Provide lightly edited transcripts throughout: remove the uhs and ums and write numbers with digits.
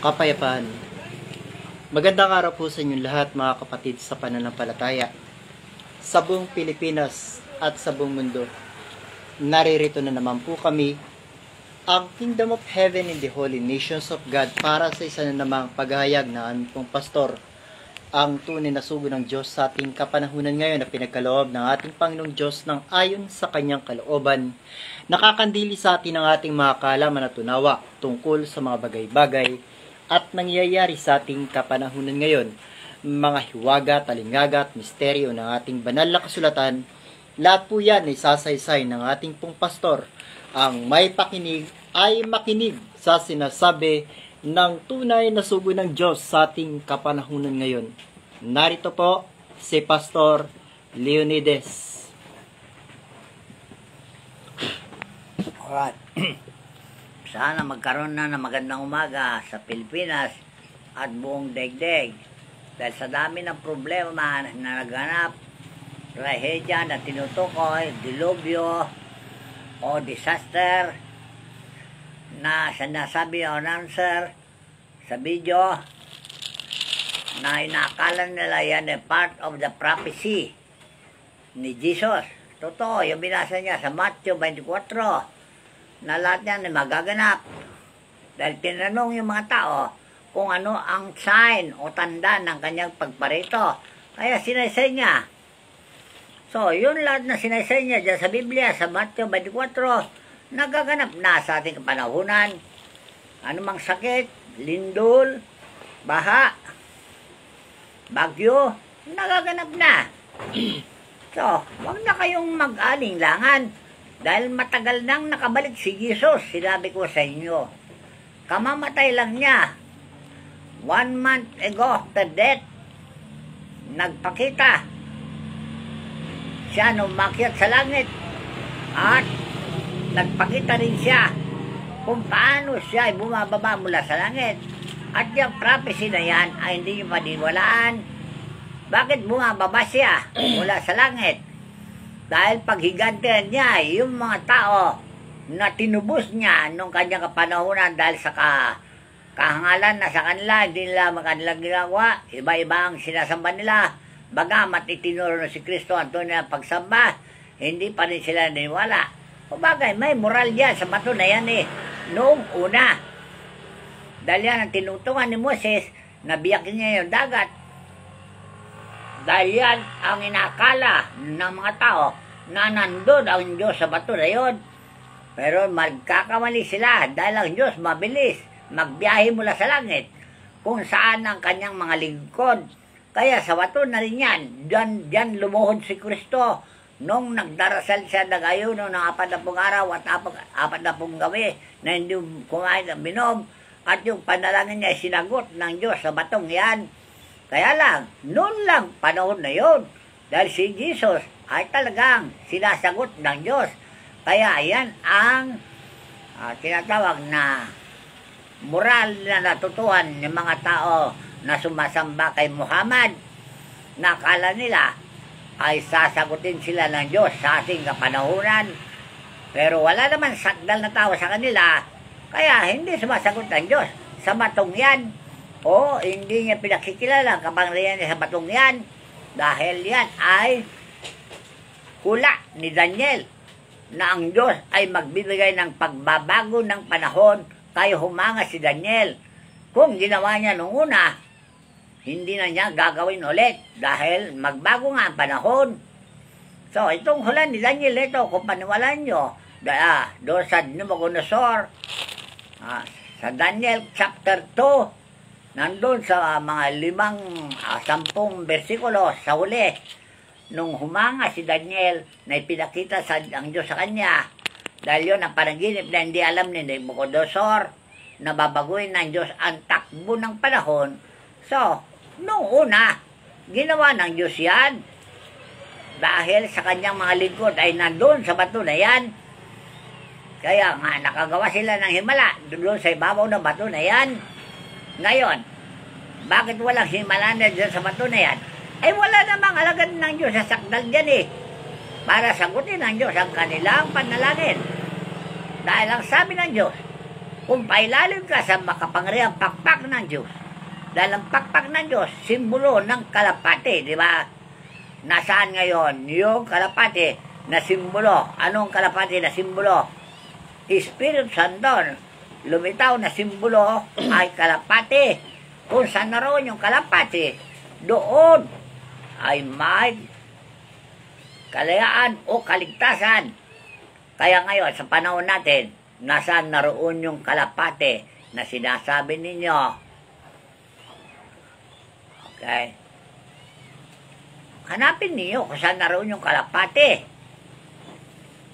Kapayapaan. Magandang araw po sa inyong lahat mga kapatid sa pananampalataya. Sa buong Pilipinas at sa buong mundo, naririto na naman po kami, ang Kingdom of Heaven in the Holy Nations of God, para sa isa na namang paghahayag na aming pong pastor, ang tunay na sugo ng Diyos sa ating kapanahunan ngayon na pinagkaloob ng ating Panginoong Diyos ng ayon sa kanyang kalooban. Nakakandili sa atin ang ating mga kaalaman at tunawa tungkol sa mga bagay-bagay at nangyayari sa ating kapanahunan ngayon. Mga hiwaga, talingaga at misteryo ng ating banal na kasulatan, lahat po yan ay sasaysay ng ating pong pastor. Ang may pakinig ay makinig sa sinasabi ng tunay na sugo ng Diyos sa ating kapanahunan ngayon. Narito po si Pastor Leonides. Alright. Sana magkaroon na ng magandang umaga sa Pilipinas at buong daigdig. Dahil sa dami ng problema na naganap, trahedya na tinutukoy, dilubyo o disaster na sinasabi ng announcer sa video na inakala nila yan ay part of the prophecy ni Jesus. Totoo, yung binasa niya sa Matthew 24 na lahat yan ay magaganap. Dahil tinanong yung mga tao kung ano ang sign o tanda ng kanyang pagparito. Kaya sinaysay niya. So, yun lahat na sinaysay niya dyan sa Biblia, sa Matthew 24, nagaganap na sa ating kapanahunan. Anumang sakit, lindol, baha, bagyo, nagaganap na. So, wag na kayong mag-alinlangan. Dahil matagal nang nakabalik si Jesus, sinabi ko sa inyo. Kamamatay lang niya. 1 month ago after death, nagpakita siya nung umakyat sa langit. At nagpakita rin siya kung paano siya ay bumababa mula sa langit. At yung prophecy na yan ay hindi nyo maniwalaan. Bakit bumababa siya mula sa langit? Dahil paghigantihan niya, yung mga tao na tinubos niya nung kanyang kapanahunan dahil sa kahangalan na sa kanila, hindi nila kanilang ginagawa, iba-iba ang sinasamba nila. Bagamat itinuro na si Kristo ang tunay na pagsamba, hindi pa rin sila naniwala. O bagay, may moral yan sa bato na yan noong una. Dahil yan ang tinutungan ni Moses, nabiyakin niya yung dagat. Dahil yan ang inakala ng mga tao na nandun ang Diyos sa bato na yun. Pero magkakamali sila dahil ang Diyos mabilis magbiyahe mula sa langit kung saan ang kanyang mga lingkod. Kaya sa bato na rin yan, dyan lumuhod si Kristo nung nagdarasal siya nag-ayuno ng 40 araw at 40 gabi na hindi kumain ng binom. At yung panalangin niya ay sinagot ng Diyos sa batong yan. Kaya lang, noon lang panahon na yun. Dahil si Jesus ay talagang sinasagot ng Diyos. Kaya yan ang tinatawag na moral na natutuhan ng mga tao na sumasamba kay Muhammad. Na akala nila ay sasagutin sila ng Diyos sa ating kapanahunan. Pero wala naman sakdal na tao sa kanila. Kaya hindi sumasagot ng Diyos sa batong yan. O hindi niya pinakikilala ang kapangyarihan niya sa batong yan. Dahil yan ay hula ni Daniel na ang Diyos ay magbibigay ng pagbabago ng panahon. Kaya humanga si Daniel. Kung ginawa niya noong una, hindi na niya gagawin ulit dahil magbago nga ang panahon. So itong hula ni Daniel ito, kung paniwalaan nyo, doon sa Nabucodonosor, sa Daniel chapter 2, nandun sa mga 10 bersikulo sa huli, nung humanga si Daniel na ipinakita ang Diyos sa kanya, dahil yun ang panaginip na hindi alam ni Nabucodonosor na babaguhin ng Diyos ang takbo ng panahon. So, nung una, ginawa ng Diyos yan dahil sa kanyang mga lingkod ay nandun sa bato na yan. Kaya nga, nakagawa sila ng himala doon sa ibabaw ng bato na yan. Ngayon, bakit walang himala na dyan sa bato na yan? Ay wala namang alagad ng Diyos sa sakdal dyan para sagutin ng Diyos ang kanilang panalangin. Dahil ang sabi ng Diyos, kung pailalim ka sa makapangyarihang pakpak ng Diyos, dahil ang pakpak ng Diyos, simbolo ng kalapati, di ba? Nasaan ngayon yung kalapati na simbolo? Anong kalapati na simbolo? Espiritu Santo, lumitaw na simbolo ay kalapati. Kung saan naroon yung kalapati, doon ay may kalayaan o kaligtasan. Kaya ngayon, sa panahon natin, nasaan naroon yung kalapati na sinasabi ninyo? Okay. Hanapin niyo kung saan naroon yung kalapati.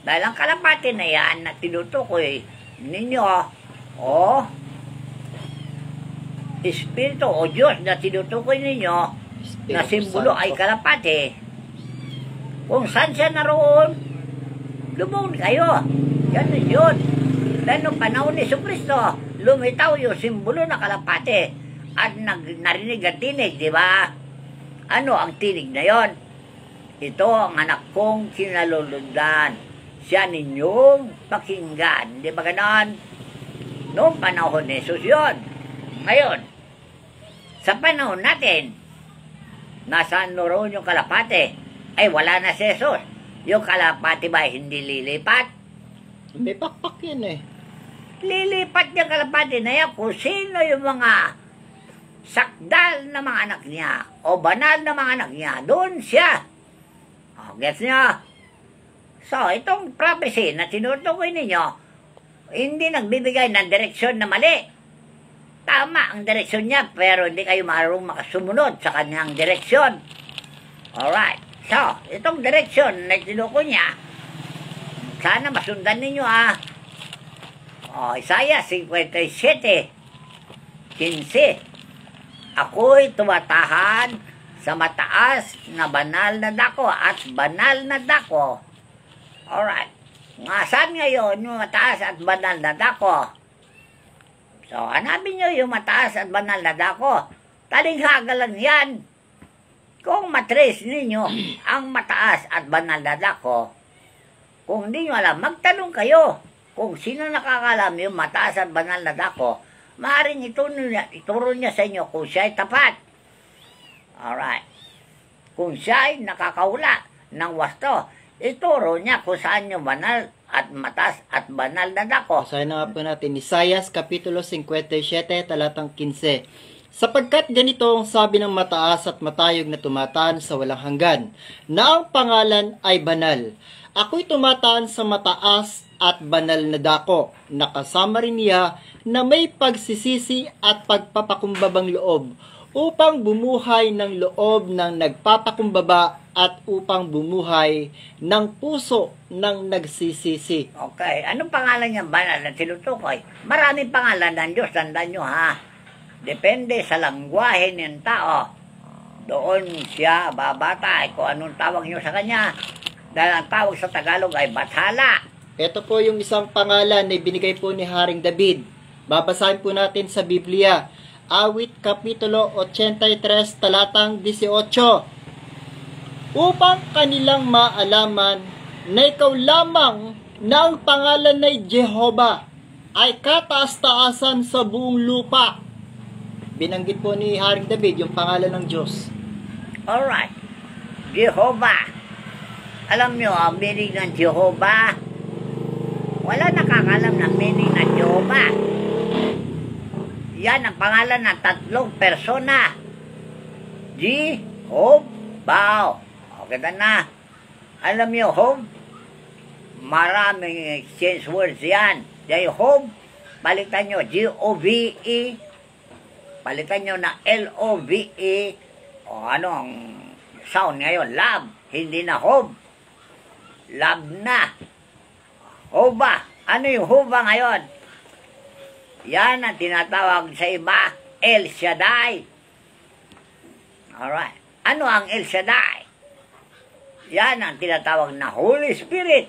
Dahil ang kalapati na yan na tinutukoy ninyo, o Espiritu o Diyos na tinutukoy ninyo, na simbolo ay kalapati, kung saan siya naroon, lubog kayo. Yan na yun. Dahil noong panahon ni Jesucristo, lumitaw yung simbolo na kalapati at narinig ang tinig, di ba? Ano ang tinig na yon? Ito ang anak kong kinalulundan. Siya ninyong pakinggan. Di ba ganon? Noong panahon ni Jesus yun. Ngayon, sa panahon natin, nasaan naroon yung kalapati? Ay, wala na si Jesus. Yung kalapati ba hindi lilipat? May pakpak yan eh. Lilipat yung kalapati na yan kung sino yung mga sakdal na mga anak niya o banal na mga anak niya. Doon siya. O, gets niyo? So, itong prophecy na tinutukoy ninyo, hindi nagbibigay ng direksyon na mali. Tama ang direksyon niya, pero hindi kayo marunong makasumunod sa kanyang direksyon. Alright. So, itong direksyon na tinukoy niya, sana masundan ninyo O, Isaiah 57:15. Ako'y tumatahan sa mataas na banal na dako at banal na dako. Alright. Saan ngayon yung mataas at banal na dako? So, hanapin nyo yung mataas at banal na dako. Talinghaga lang yan. Kung matrace ninyo ang mataas at banal na dako, kung hindi nyo alam, magtanong kayo kung sino nakakalam yung mataas at banal na dako, maaaring ituro niya sa inyo kung siya ay tapat. Alright. Kung siya ay nakakahula ng wasto, ituro niya kung saan yung banal at mataas at banal na dako. Basahin na nga po natin, Isaias Kapitulo 57, talatang 15. Sapagkat ganito ang sabi ng mataas at matayog na tumataan sa walang hanggan, na ang pangalan ay banal. Ako'y tumataan sa mataas at banal na dako, nakasama rin niya na may pagsisisi at pagpapakumbabang loob, upang bumuhay ng loob ng nagpapakumbaba at upang bumuhay ng puso ng nagsisisi. Okay, anong pangalan niya banal na tinutukoy? Maraming pangalan ng Diyos, tandaan nyo Depende sa langwahe ng tao. Doon siya babatay kung anong tawag nyo sa kanya. Dahil ang tawag sa Tagalog ay bathala. Ito po yung isang pangalan na binigay po ni Haring David. Babasahin po natin sa Biblia. Awit Kapitulo 83, talatang 18. Upang kanilang maalaman na ikaw lamang na ang pangalan ay Jehovah ay kataas-taasan sa buong lupa. Binanggit po ni Haring David yung pangalan ng Diyos. Alright. Jehovah. Alam nyo ang meaning ng Jehovah? Wala nakakalam ng meaning ng Jehovah. Yan ang pangalan ng tatlong persona. Jehovah. Okay na. Alam nyo, Hob? Maraming exchange words yan. Jehovah. Palitan nyo, G-O-V-E. Palitan nyo na L-O-V-E. O ano ang sound ngayon? Love. Hindi na Hob. Love na. Hoba. Ano yung Hoba ngayon? Yan ang tinatawag sa iba, El Shaddai. Alright. Ano ang El Shaddai? Yan ang tinatawag na Holy Spirit.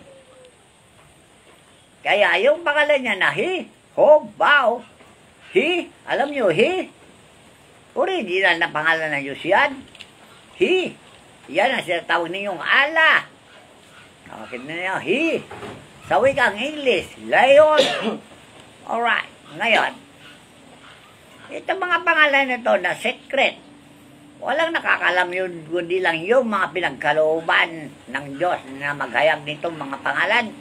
Kaya yung pangalan niya na He, Hobaw, He, alam nyo, He, original na pangalan ng Diyos yan. He, yan ang sinatawag ninyong Allah. Nakakit na niyo, He. Sa wikang English, Lion. Alright. Ngayon, itong mga pangalan na ito na secret, walang nakakalam yun, kundi lang yung mga pinagkalooban ng Diyos na maghayag nitong mga pangalan.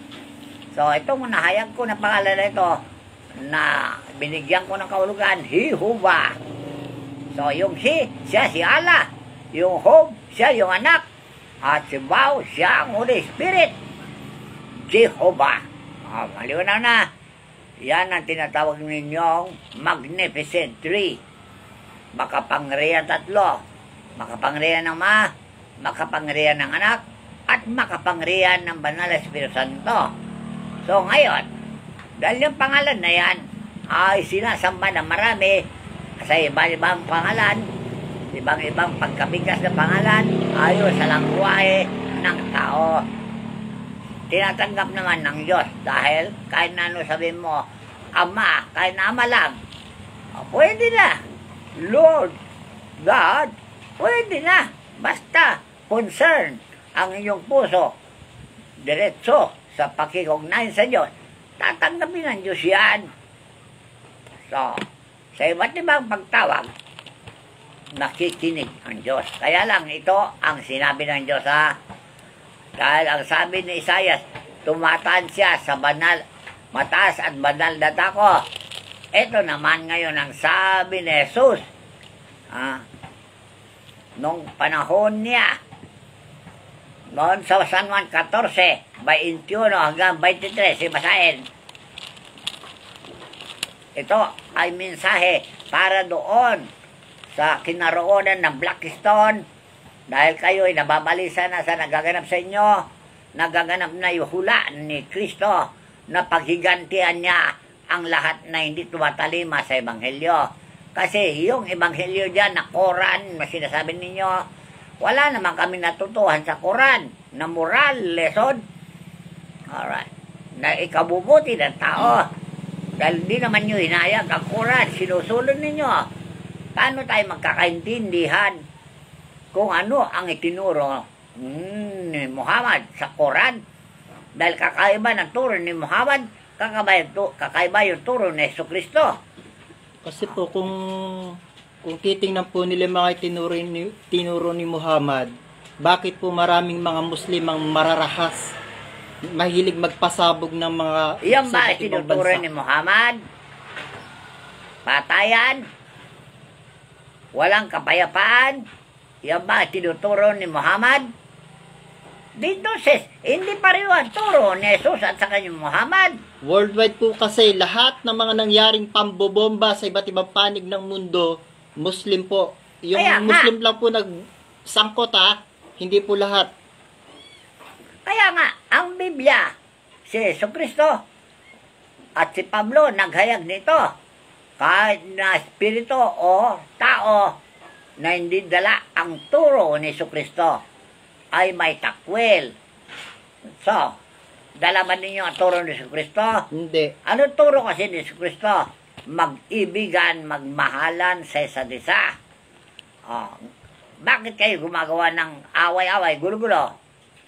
So, itong nahayag ko na pangalan na ito, na binigyan ko ng kahulugan, Jehovah. So, yung siya si Allah. Yung Hob, siya yung anak. At si Baw, siya ang Holy Spirit. Jehovah. Maliwanaw na. Yan ang tinatawag ninyong Magnificent Three. Makapangyarihan tatlo. Makapangyarihan ng Ama, makapangyarihan ng Anak, at makapangyarihan ng Banal na Espiritu Santo. So ngayon, dahil yung pangalan na yan ay sinasamba ng marami sa ibang-ibang pangalan, ibang-ibang pagkabigas na pangalan, ayon sa langwahe ng tao. Tinatanggap naman ng Diyos dahil kahit na ano sabihin mo, Ama, kahit na Ama lang, pwede na. Lord, God, pwede na. Basta, concern ang inyong puso, diretso sa pakikugnayan sa Diyos, tatanggapin ng Diyos yan. So, sa iba't ibang pagtawag, nakikinig ang Diyos. Kaya lang, ito ang sinabi ng Diyos, ha? Dahil ang sabi ni Isaias, tumataan siya sa banal, mataas at banal na dako. Ito naman ngayon ang sabi ni Jesus, nung panahon niya, noon sa San Juan 14, 21 hanggang 23, sibasahin. Ito ay mensahe para doon sa kinaroonan ng Blackstone, dahil kayo ay nababalisa na sa nagaganap sa inyo, nagaganap na yung hula ni Kristo na paghigantihan niya ang lahat na hindi tumatalima sa Ebanghelyo. Kasi yung Ebanghelyo dyan na Quran, na sinasabi ninyo, wala naman kami natutuhan sa Quran na moral lesson. Alright. Na ikabubuti ng tao. Dahil di naman nyo hinayag ang Quran, sinusulod ninyo. Paano tayo magkakaintindihan kung ano ang itinuro ni Muhammad sa Quran? Dahil kakaiba ng turo ni Muhammad, kakaiba yung turo ni Jesucristo. Kasi po kung titingnan po nila mga tinuro ni Muhammad, bakit po maraming mga Muslim ang mararahas, mahilig magpasabog ng mga Iyan ba iba't ibang tinuturo bansa? ni Muhammad? Patayan? Walang kapayapaan? Iyan ba tinuturo ni Muhammad? Dito sis, hindi pareho ang turo ni Jesus at sa kanyang Muhammad. Worldwide po kasi lahat ng mga nangyaring pambobomba sa iba't ibang panig ng mundo, Muslim po. Yung Kaya nga. Muslim lang po nagsangkot, hindi po lahat. Kaya nga, ang Biblia, si Jesucristo at si Pablo naghayag nito. Kahit na espiritu o tao na hindi dala ang turo ni Jesucristo ay may takwil. So, dala ba ninyo ang turo ni Jesucristo? Hindi. Ano turo kasi ni Jesucristo? Mag-ibigan, magmahalan sa isa't isa. Bakit kayo gumagawa ng away-away, gulo-gulo?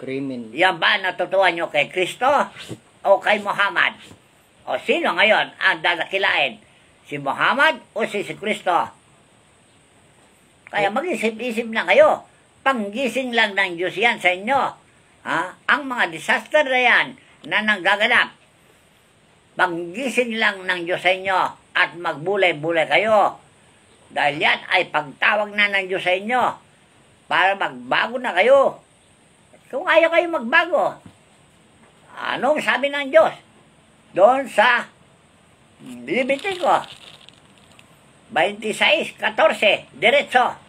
Criminal. Yan ba natutuwa nyo kay Kristo o kay Muhammad? O sino ngayon ang dadakilain? Si Muhammad o si Kristo? Kaya mag-isip-isip na kayo. Panggising lang ng Diyos yan sa inyo. Ang mga disaster na yan na nanggaganap, panggising lang ng Diyos sa inyo at magbulay-bulay kayo. Dahil yan ay pagtawag na ng Diyos sa inyo para magbago na kayo. Kung ayaw kayo magbago, anong sabi ng Diyos? Doon sa Levitico 26:14, diretso.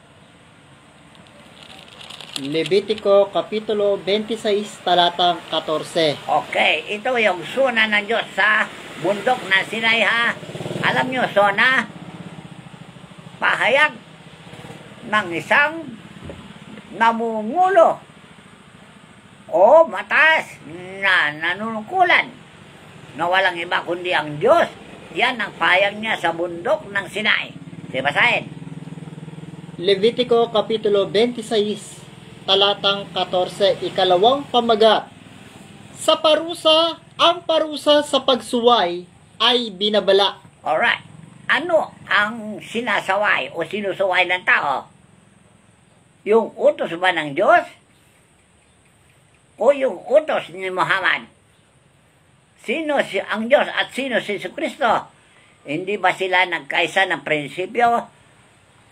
Levitico Kapitulo 26, talatang 14. Okay, ito yung suna ng Diyos sa bundok ng Sinai, ha? Alam nyo, suna, pahayag ng isang namumulo o mataas na nanunungkulan na walang iba kundi ang Diyos. Yan ang pahayag niya sa bundok ng Sinai. Sibasahin. Levitico Kapitulo 26, talatang 14, ikalawang pamagat. Sa parusa, ang parusa sa pagsuway ay binabala Alright. Ano ang sinasaway o sinusaway ng tao? Yung utos ba ng Diyos? O yung utos ni Muhammad? Sino ang Diyos at sino si Jesucristo? Hindi ba sila nagkaisa ng prinsipyo?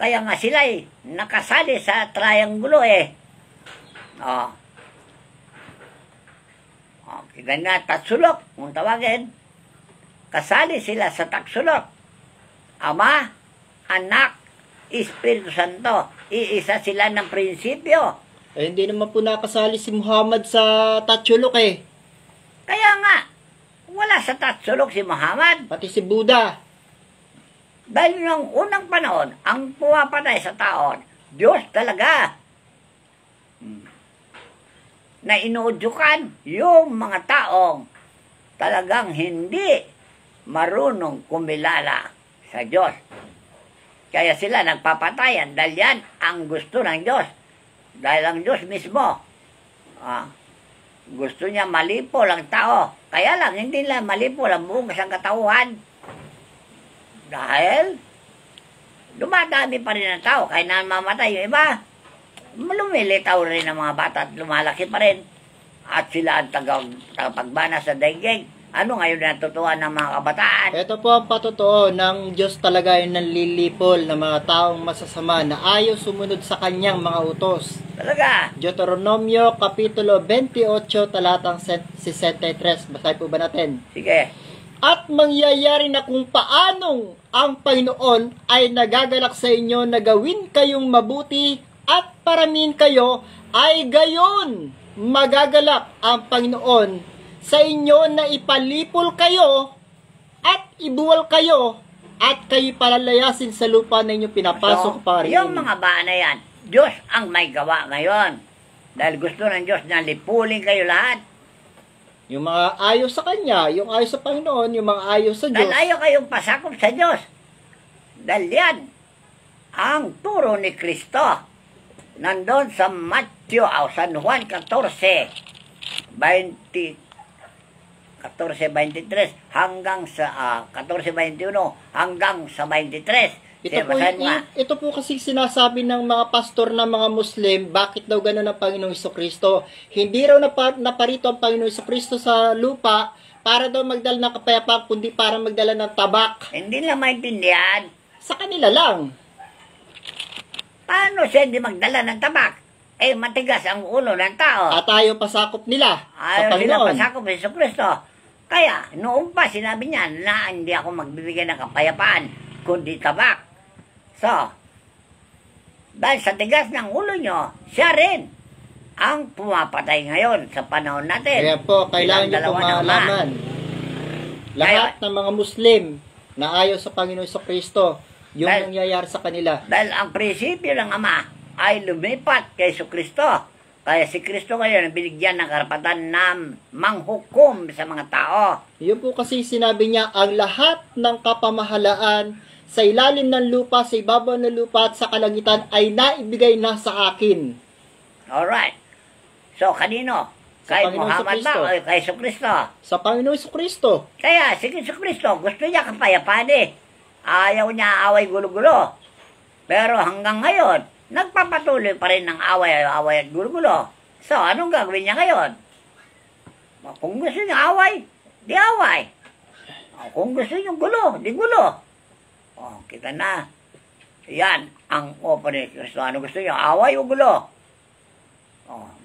Kaya nga sila nakasali sa triangulo Oh. Kita nga, tatsulok, kung tawagin. Kasali sila sa taksulok. Ama, Anak, Espiritu Santo. Iisa sila ng prinsipyo. Eh, hindi naman po nakasali si Muhammad sa Tatsulok eh. Kaya nga, wala sa tatsulok si Muhammad. Pati si Buddha. Dahil noong unang panahon, ang pumapatay sa taon, Diyos talaga. Na inuudyukan yung mga taong talagang hindi marunong kumilala sa Diyos. Kaya sila nagpapatayan dahil yan ang gusto ng Diyos. Dahil ang Diyos mismo, gusto niya malipo lang tao. Kaya lang, hindi lang malipo lang buong isang katauhan. Dahil, dumadami pa rin ang tao. Kaya namamatay yung iba. Lumilitaw rin ang mga bata at lumalaki pa rin. At sila ang tagapagbana sa daigdig. Ano ngayon natutuwa ng mga kabataan? Ito po ang patotoo ng Diyos talaga ay nanlilipol ng mga taong masasama na ayaw sumunod sa kanyang mga utos. Talaga. Deuteronomio Kapitulo 28, talatang 63. Basahin po ba natin? Sige. At mangyayari na kung paanong ang Panginoon ay nagagalak sa inyo na gawin kayong mabuti at paramin kayo, ay gayon magagalak ang Panginoon sa inyo na ipalipol kayo at ibuwal kayo at kayo palalayasin sa lupa na inyong pinapasok pa rin. Yung mga baan na yan, Diyos ang may gawa ngayon. Dahil gusto ng Diyos na lipulin kayo lahat. Yung mga ayaw sa Kanya, yung ayaw sa Panginoon, yung mga ayaw sa Diyos. Dahil ayaw kayong pasakop sa Diyos. Dahil yan, ang turo ni Kristo, nandun sa Matthew, San Juan 14:23 hanggang sa 14:21 hanggang sa 23. Ito po kasi sinasabi ng mga pastor ng mga Muslim, bakit daw gano'n ang Panginoong Jesucristo? Hindi raw naparito ang Panginoong Jesucristo sa lupa para daw magdala ng kapayapaan, kundi para magdala ng tabak. Hindi na maintindihan. Sa kanila lang. Paano siya hindi magdala ng tabak? Matigas ang ulo ng tao. At ayaw pasakop nila sa Ayaw sila Panginoon. pasakop sa Jesucristo. Kaya, noong pa sinabi niya na hindi ako magbibigay ng kapayapaan, kundi tabak. So, dahil sa tigas ng ulo nyo, siya rin ang pumapatay ngayon sa panahon natin. Kaya po, kailangan nyo pong malaman. Lahat ng mga Muslim na ayaw sa Panginoon Jesucristo, yung nangyayari sa kanila. Dahil ang prinsipyo ng Ama ay lumipat kay Jesucristo. Kaya si Kristo ngayon binigyan ng karapatan na manghukom sa mga tao. Yun po kasi sinabi niya, ang lahat ng kapamahalaan sa ilalim ng lupa, sa ibabaw ng lupa at sa kalangitan ay naibigay na sa akin. Alright. So, kanino? Kay Muhammad ba o kay Jesucristo? Sa Panginoon Jesucristo. Kaya si Jesucristo gusto niya kapayapaan Ayaw niya away gulo-gulo. Pero hanggang ngayon, nagpapatuloy pa rin ng away at gulo-gulo. So, anong gagawin niya ngayon? Kung gusto niya away, di away. Kung gusto niya gulo, di gulo. Kita na. Yan ang open ni Kristo. Ano gusto niya? Away o gulo?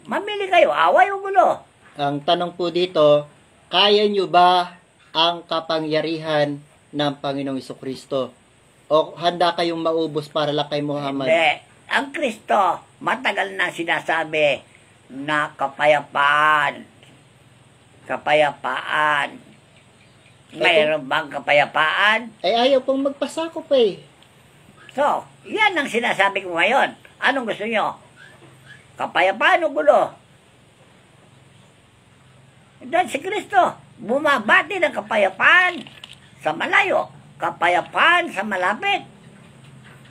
Mamili kayo, away o gulo? Ang tanong po dito, kaya nyo ba ang kapangyarihan ng Panginoong Jesucristo? O handa kayong maubos para lang kay Muhammad? Hindi. Ang Kristo, matagal na sinasabi na kapayapaan. Kapayapaan. Mayroon bang kapayapaan? Ayaw pong magpasakop So, yan ang sinasabi ko ngayon. Anong gusto nyo? Kapayapaan o gulo? Dahil si Kristo, bumabati ng kapayapaan sa malayo, kapayapaan sa malapit.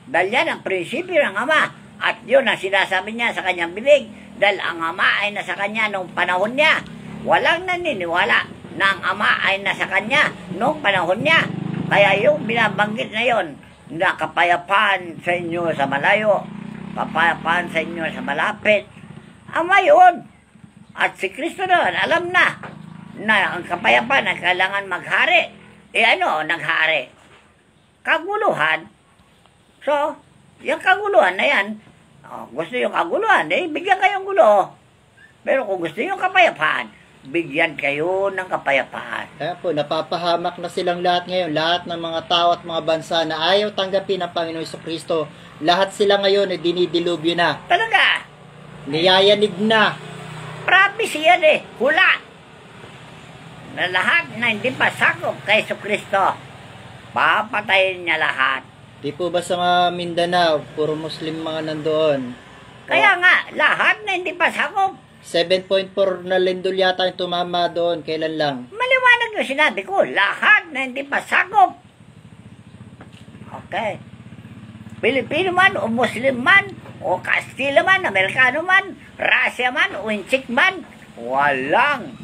Dahil yan ang prinsipyo ng Ama. At yun ang sinasabi niya sa kanyang bibig. Dahil ang Ama ay nasa kanya noong panahon niya. Walang naniniwala na ang Ama ay nasa kanya noong panahon niya. Kaya yung binabanggit na yon, na kapayapaan sa inyo sa malayo, kapayapaan sa inyo sa malapit, ama yun. At si Kristo naman, alam na ang kapayapaan na kailangan maghari. Ano, naghari? Kaguluhan. So, yung kaguluhan na yan, gusto yung kaguluhan, bigyan kayong gulo. Pero kung gusto yung kapayapaan, bigyan kayo ng kapayapaan. Kaya po, napapahamak na silang lahat ngayon. Lahat ng mga tao at mga bansa na ayaw tanggapin ang Panginoon Kristo. Lahat sila ngayon ay dinidilubyo na. Talaga. Niyayanig na. Prophecy yan hula. Na lahat na hindi pa sakop kay Kristo, papatayin niya lahat. Di po ba sa mga Mindanao, puro Muslim mga nandoon? Kaya nga, lahat na hindi pa sakop. 7.4 na lindol yata yung tumama doon. Kailan lang? Maliwanag yung sinabi ko, lahat na hindi pa sakop. Okay. Pilipino man, o Muslim man, o Kastila man, Amerikano man, Russia man, o Inchik man, walang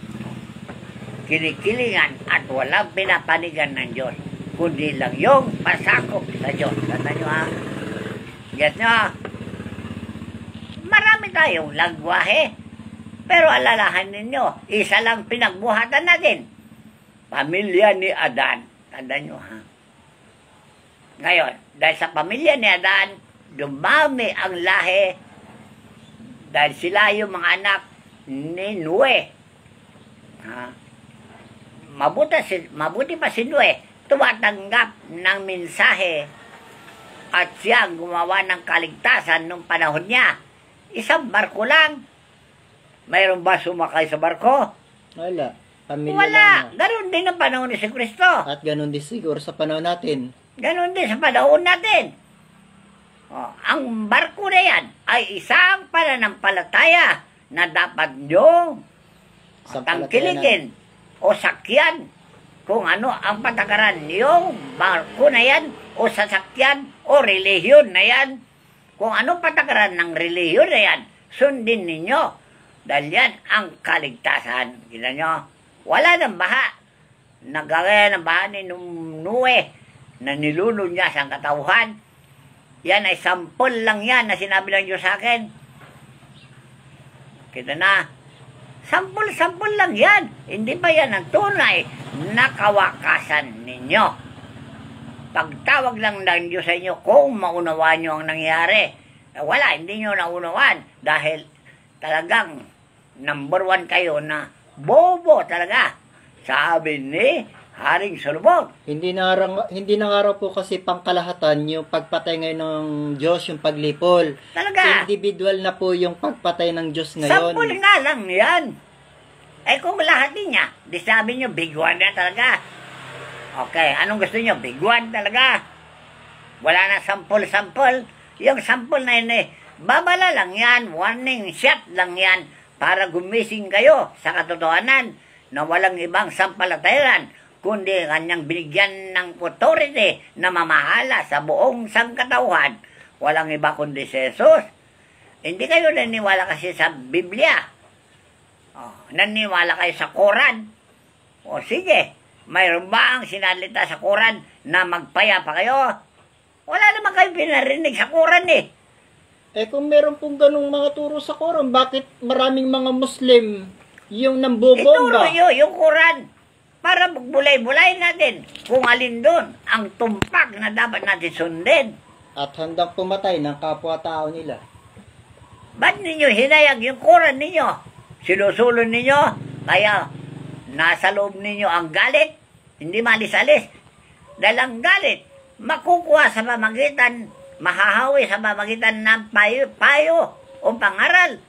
kinikilingan at walang pinapanigan ng Diyos, kundi lang yung pasakop sa Diyos. Tanda nyo ha? Yes nyo ha? Marami tayong lagwahe, pero alalahan ninyo, isa lang pinagbuhatan natin. Pamilya ni Adan. Tanda nyo ha? Ngayon, dahil sa pamilya ni Adan, dumami ang lahi dahil sila yung mga anak ni Noe. Ha? Mabuti pa si Noe, tumatanggap ng mensahe at siya gumawa ng kaligtasan nung panahon niya. Isang barko lang. Mayroon ba sumakay sa barko? Wala. Pamilya Wala. lang. Ganon din ang panahon ni si Kristo. At ganun din siguro sa panahon natin. Ganon din sa panahon natin. Ang barko na yan ay isang pananampalataya na dapat niyong tangkilikin o sakyan kung ano ang patakaran niyong barko na yan o sasakyan o relihiyon na yan. Kung ano patakaran ng relihiyon na yan, sundin ninyo. Dahil yan ang kaligtasan. Kita nyo? Wala ng baha. Nagagaya ng baha ni Noe na nilunod niya sa katauhan. Yan ay sampol lang yan na sinabi lang Diyos sa akin. Kita na. Sampol lang yan. Hindi pa yan ang tunay na kawakasan ninyo. Pagtawag lang ng Diyos sa inyo kung maunawaan nyo ang nangyari. Wala, hindi nyo naunawaan. Dahil talagang number 1 kayo na bobo talaga. Sabi ni Haring Solomon. Hindi na nga raw po kasi pangkalahatan yung pagpatay ngayon ng Diyos, yung paglipol. Talaga. Individual na po yung pagpatay ng Diyos ngayon. Sampol nga lang yan. Kung lahat din niya, di sabi nyo, big one na talaga. Okay, anong gusto nyo? Big one talaga. Wala na sampol-sampol. Yung sampol na yun babala lang yan, warning shot lang yan para gumising kayo sa katotohanan na walang ibang sampalatayan kundi kanyang binigyan ng authority na mamahala sa buong sangkatauhan. Walang iba kundi si Jesus. Hindi kayo naniwala kasi sa Biblia. Naniwala kayo sa Quran. Sige, mayroon ba ang sinalita sa Quran na magpayapa kayo? Wala naman kayo pinarinig sa Quran Kung meron pong ganung mga turo sa Quran, bakit maraming mga Muslim yung nambobomba? Ituro nyo yung Quran para bulay-bulay natin kung alin doon ang tumpak na dapat natin sundin. At handang pumatay ng kapwa-tao nila. Ba't ninyo hinayag yung Quran ninyo? Sinusulon ninyo, kaya nasa loob ninyo ang galit, hindi malis-alis. Dahil ang galit, makukuha sa pamagitan, mahahawi sa pamagitan ng payo o pangaral.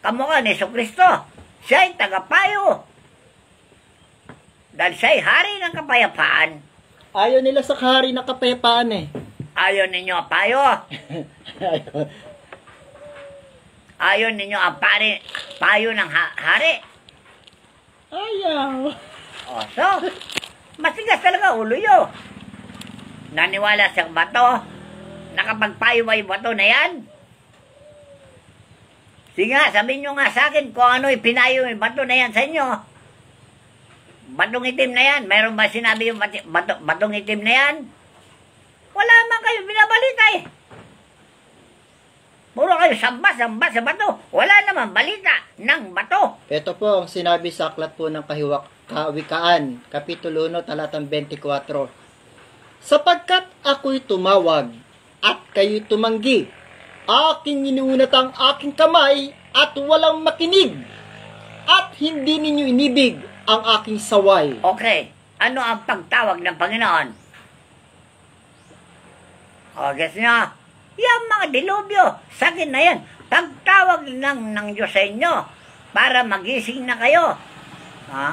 Kamukha ni Kristo, siya ay tagapayo. Dahil siya ay hari ng kapayapaan. Ayaw nila sa hari ng kapayapaan Ayaw ninyo payo. Ayaw ninyo ang payo ng hari. Ayaw. So, matigas talaga ulo nyo. Naniwala sa bato, nakapagpayo ay bato na yan. Sige nga, sabihin nyo nga sa akin kung ano ipinayo yung bato na yan sa inyo. batong itim na yan. Meron ba sinabi yung batong itim na yan? Wala man kayo binabalita eh. Puro kayo samba sa bato. Wala naman balita ng bato. Ito po ang sinabi sa aklat po ng Kawikaan, Kapitulo 1, talatang 24. Sapagkat ako'y tumawag at kayo'y tumanggi, aking inuunat ang aking kamay at walang makinig, at hindi ninyo inibig ang aking saway. Okay, ano ang pagtawag ng Panginoon? O, guess nyo? Yung mga dilubyo, sa akin na yan. Pagtawag ng Diyos sa inyo para magising na kayo. Ha?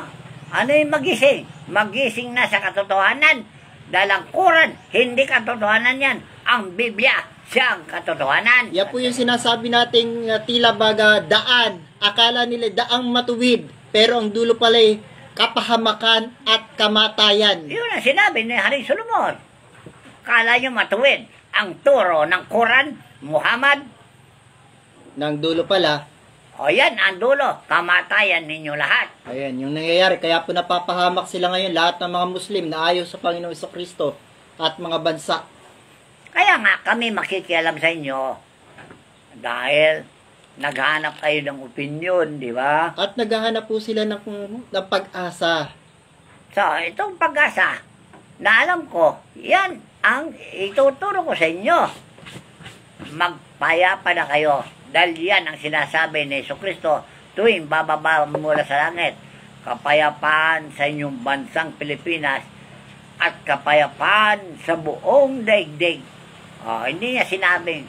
Ano yung magising? Magising na sa katotohanan. Dahil ang Quran, hindi katotohanan yan. Ang Biblia, siya ang katotohanan. Yan po yung sinasabi nating tila baga daan. Akala nila daang matuwid, pero ang dulo pala'y kapahamakan at kamatayan. Yun ang sinabi ni Haring Solomon. Kala nyo matuwid ang turo ng Quran, Muhammad. Nang dulo pala, O yan, ang dulo. Kamatayan ninyo lahat. ayan, yung nangyayari. Kaya po napapahamak sila ngayon lahat ng mga Muslim na ayaw sa Panginoong Kristo at mga bansa. Kaya nga kami makikialam sa inyo dahil naghanap kayo ng opinion, di ba? At naghahanap po sila ng pag-asa. So, itong pag-asa na alam ko, yan ang ituturo ko sa inyo. Magpayapa na kayo dahil yan ang sinasabi ni Jesucristo tuwing bababa mula sa langit. Kapayapaan sa inyong bansang Pilipinas at kapayapaan sa buong daigdig. Hindi niya sinabing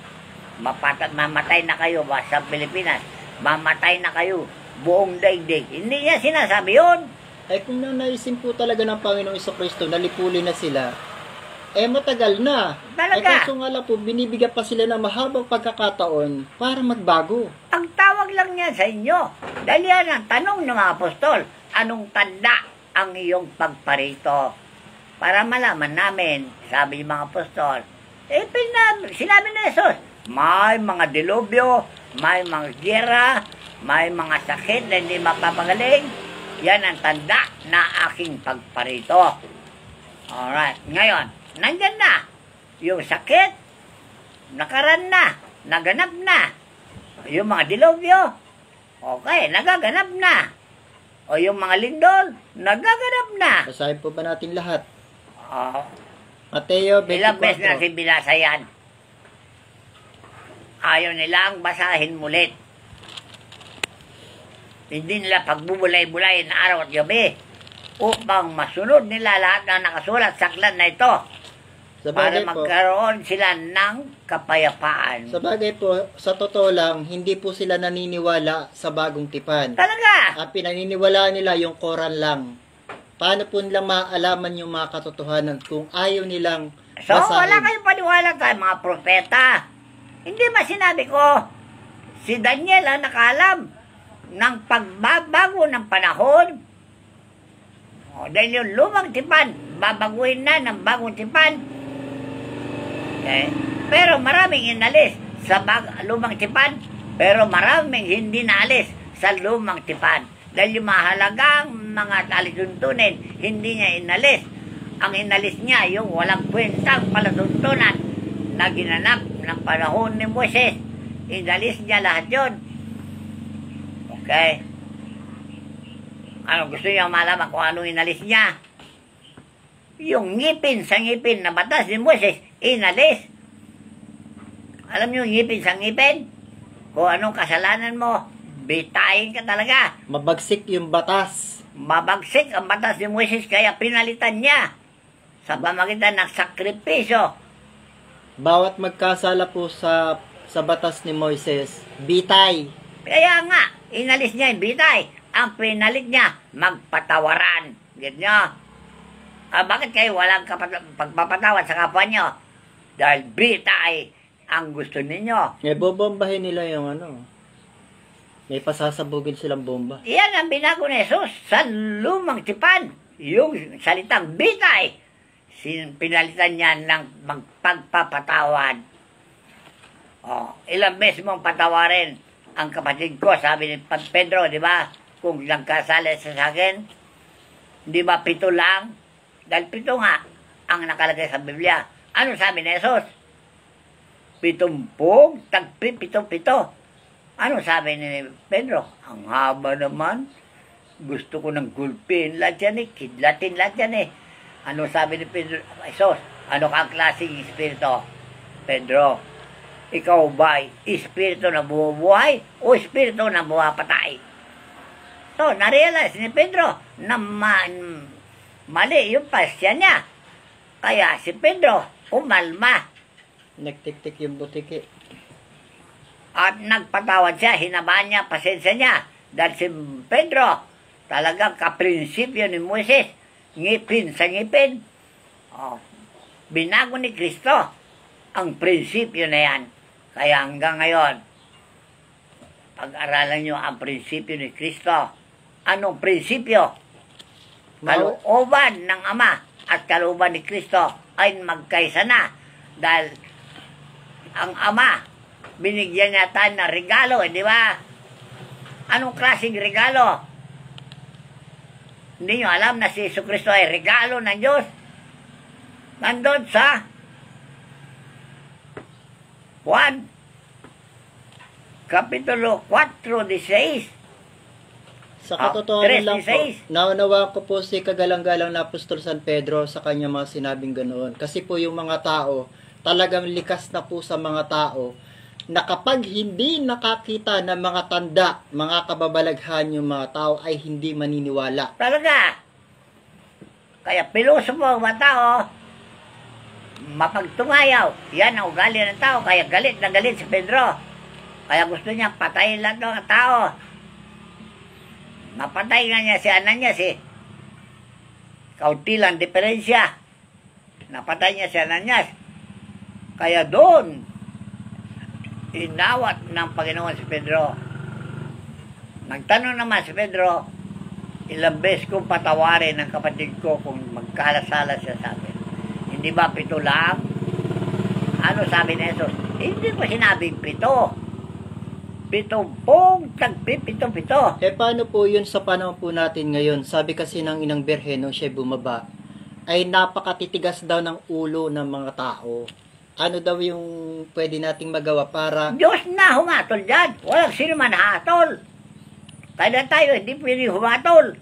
mamatay na kayo sa Pilipinas, mamatay na kayo buong daigdig. Hindi niya sinasabi yun. Ay kung nanaisin po talaga ng Panginoong Kristo na lipulin na sila, matagal na. Talaga. Ay kaso nga lang po, binibigyan pa sila ng mahabang pagkakataon para magbago. Ang tawag lang niya sa inyo. Dahil yan ang tanong ng mga apostol. Anong tanda ang iyong pagparito? Para malaman namin, sabi ng mga apostol, sinabi ni Jesus, may mga dilubyo, may mga gera, may mga sakit na hindi mapapagaling. Yan ang tanda na aking pagparito. Alright. Ngayon, nandyan na. Yung sakit, nakaran na, naganap na. Yung mga dilubyo, okay, nagaganap na. O yung mga lindol, nagaganap na. Basahin po ba natin lahat? Oh, Mateo 24. ilang beses natin binasa yan. Ayaw nilang basahin mulit. Hindi nila pagbubulay-bulay na araw at gabi upang masunod nila lahat ng nakasulat sa aklat na ito para Sabagay po, magkaroon sila ng kapayapaan. sabagay po, sa totoo lang, hindi po sila naniniwala sa bagong tipan. Talaga! Ang pinaniniwalaan nila yung Quran lang. Paano po nilang maaalaman yung mga katotohanan kung ayaw nilang So, basahin? wala kayong paniwala tayo mga propeta. Hindi ba sinabi ko, si Daniel ang nakalam ng pagbabago ng panahon? Dahil yung lumang tipan, babaguhin na ng bagong tipan. Okay. Pero maraming inalis sa lumang tipan, pero maraming hindi naalis sa lumang tipan. Dahil yung mahalagang mga talituntunin, hindi niya inalis. Ang inalis niya, yung walang kwentang palatuntunan na ginanap ng panahon ni Moises. Inalis niya lahat yun. Okay? Ano gusto niyo malaman kung anong inalis niya? Yung ngipin sa ngipin na batas ni Moises, inalis. Alam niyo yung ngipin sa ngipin? Kung anong kasalanan mo, bitayin ka talaga. Mabagsik yung batas. Mabagsik ang batas ni Moises kaya pinalitan niya sa pamagitan ng sakripisyo. Bawat magkasala po sa batas ni Moises, bitay. Kaya nga, inalis niya yung bitay. Ang pinalit niya, magpatawaran. Get nyo? Bakit kayo walang pagpapatawad sa kapwa nyo? Dahil bitay ang gusto ninyo. Bobombahin nila yung may pasasabugin silang bomba. Iyan ang binago ni Jesus sa lumang tipan. Yung salitang bitay. Pinalitan niya ng pagpapatawad. Ilang beses mong patawarin ang kapatid ko, sabi ni Pedro, di ba? Kung nagkasala sa akin, Di ba 7 lang? Dahil 7 nga ang nakalagay sa Biblia. Ano sabi ni Jesus? 70, tagpi, 7. Ano sabi ni Pedro? Ang haba naman. Gusto ko ng gulpin lahat yan kidlatin lahat yan Ano sabi ni Pedro? Jesus, ano kang klaseng espiritu? Pedro, ikaw ba espiritu na bumubuhay o espiritu na bumapatay? So, narealize ni Pedro na mali yung pasya niya. Kaya si Pedro umalma. Nagtik-tik yung butiki. At nagpatawad siya, hinabaan niya, pasensya niya. Dahil si Pedro, talagang kaprinsipyo ni Moises, ngipin sa ngipin. Binago ni Kristo ang prinsipyo na yan. Kaya hanggang ngayon, pag-aralan nyo ang prinsipyo ni Kristo. Anong prinsipyo? Kalooban ng Ama at kalooban ni Kristo ay magkaisa na. Dahil ang Ama, binigyan niya tayo ng regalo, di ba? Anong klaseng regalo? Hindi nyo alam na si Jesucristo ay regalo ng Diyos. Nandun sa Juan, Kapitulo 4:16. Sa katotohanan lang po, 3:16. naunawa ko po si kagalang-galang na Apostol San Pedro sa kanyang mga sinabing ganoon. Kasi po yung mga tao, talagang likas na po sa mga tao, na kapag hindi nakakita ng mga tanda, mga kababalaghan yung mga tao, ay hindi maniniwala. Talaga. Kaya pilosopo ang mga tao, mapagtungayaw. Yan ang ugali ng tao. Kaya galit na galit si Pedro. Kaya gusto niya patayin lahat ng tao. Napatay nga niya si Ananias kaunti lang diferensya. Napatay niya si Ananias. Kaya doon, inawat ng Panginoon si Pedro. Nagtanong naman si Pedro, ilang beses kong patawarin ng kapatid ko kung magkalasala siya sa akin. Hindi ba 7 lang? Ano sabi ni Jesus? Hindi ko sinabing 7. 7. Paano po yun sa panahon po natin ngayon? Sabi kasi ng Inang Birhen nung siya bumaba, ay napakatitigas daw ng ulo ng mga tao. Ano daw yung pwede nating magawa para... Diyos na humatol dyan. Walang sino man hatol. Kaya tayo hindi pwede humatol.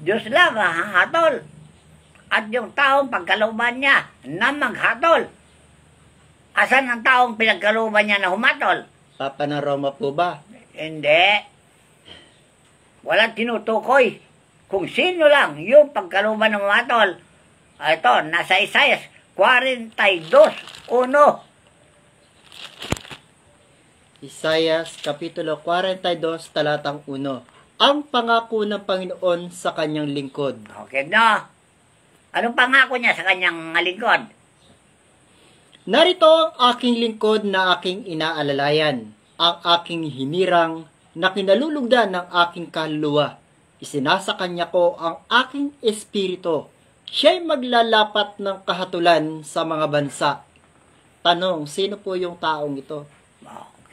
Diyos lang ang hahatol. At yung taong pagkalooban niya na maghatol. Asan ang taong pinagkalooban niya na humatol? Papa ng Roma po ba? Hindi. Walang tinutukoy. Kung sino lang yung pagkalooban ng humatol. Ito, nasa Isaias 42:1. Isaias Kapitulo 42, talatang 1. Ang pangako ng Panginoon sa kanyang lingkod. Okay, no? Anong pangako niya sa kanyang lingkod? Narito ang aking lingkod na aking inaalalayan, ang aking hinirang na kinalulugdan ng aking kaluluwa. Isinasa kanya ko ang aking espiritu. Siya'y maglalapat ng kahatulan sa mga bansa. Tanong, sino po yung taong ito?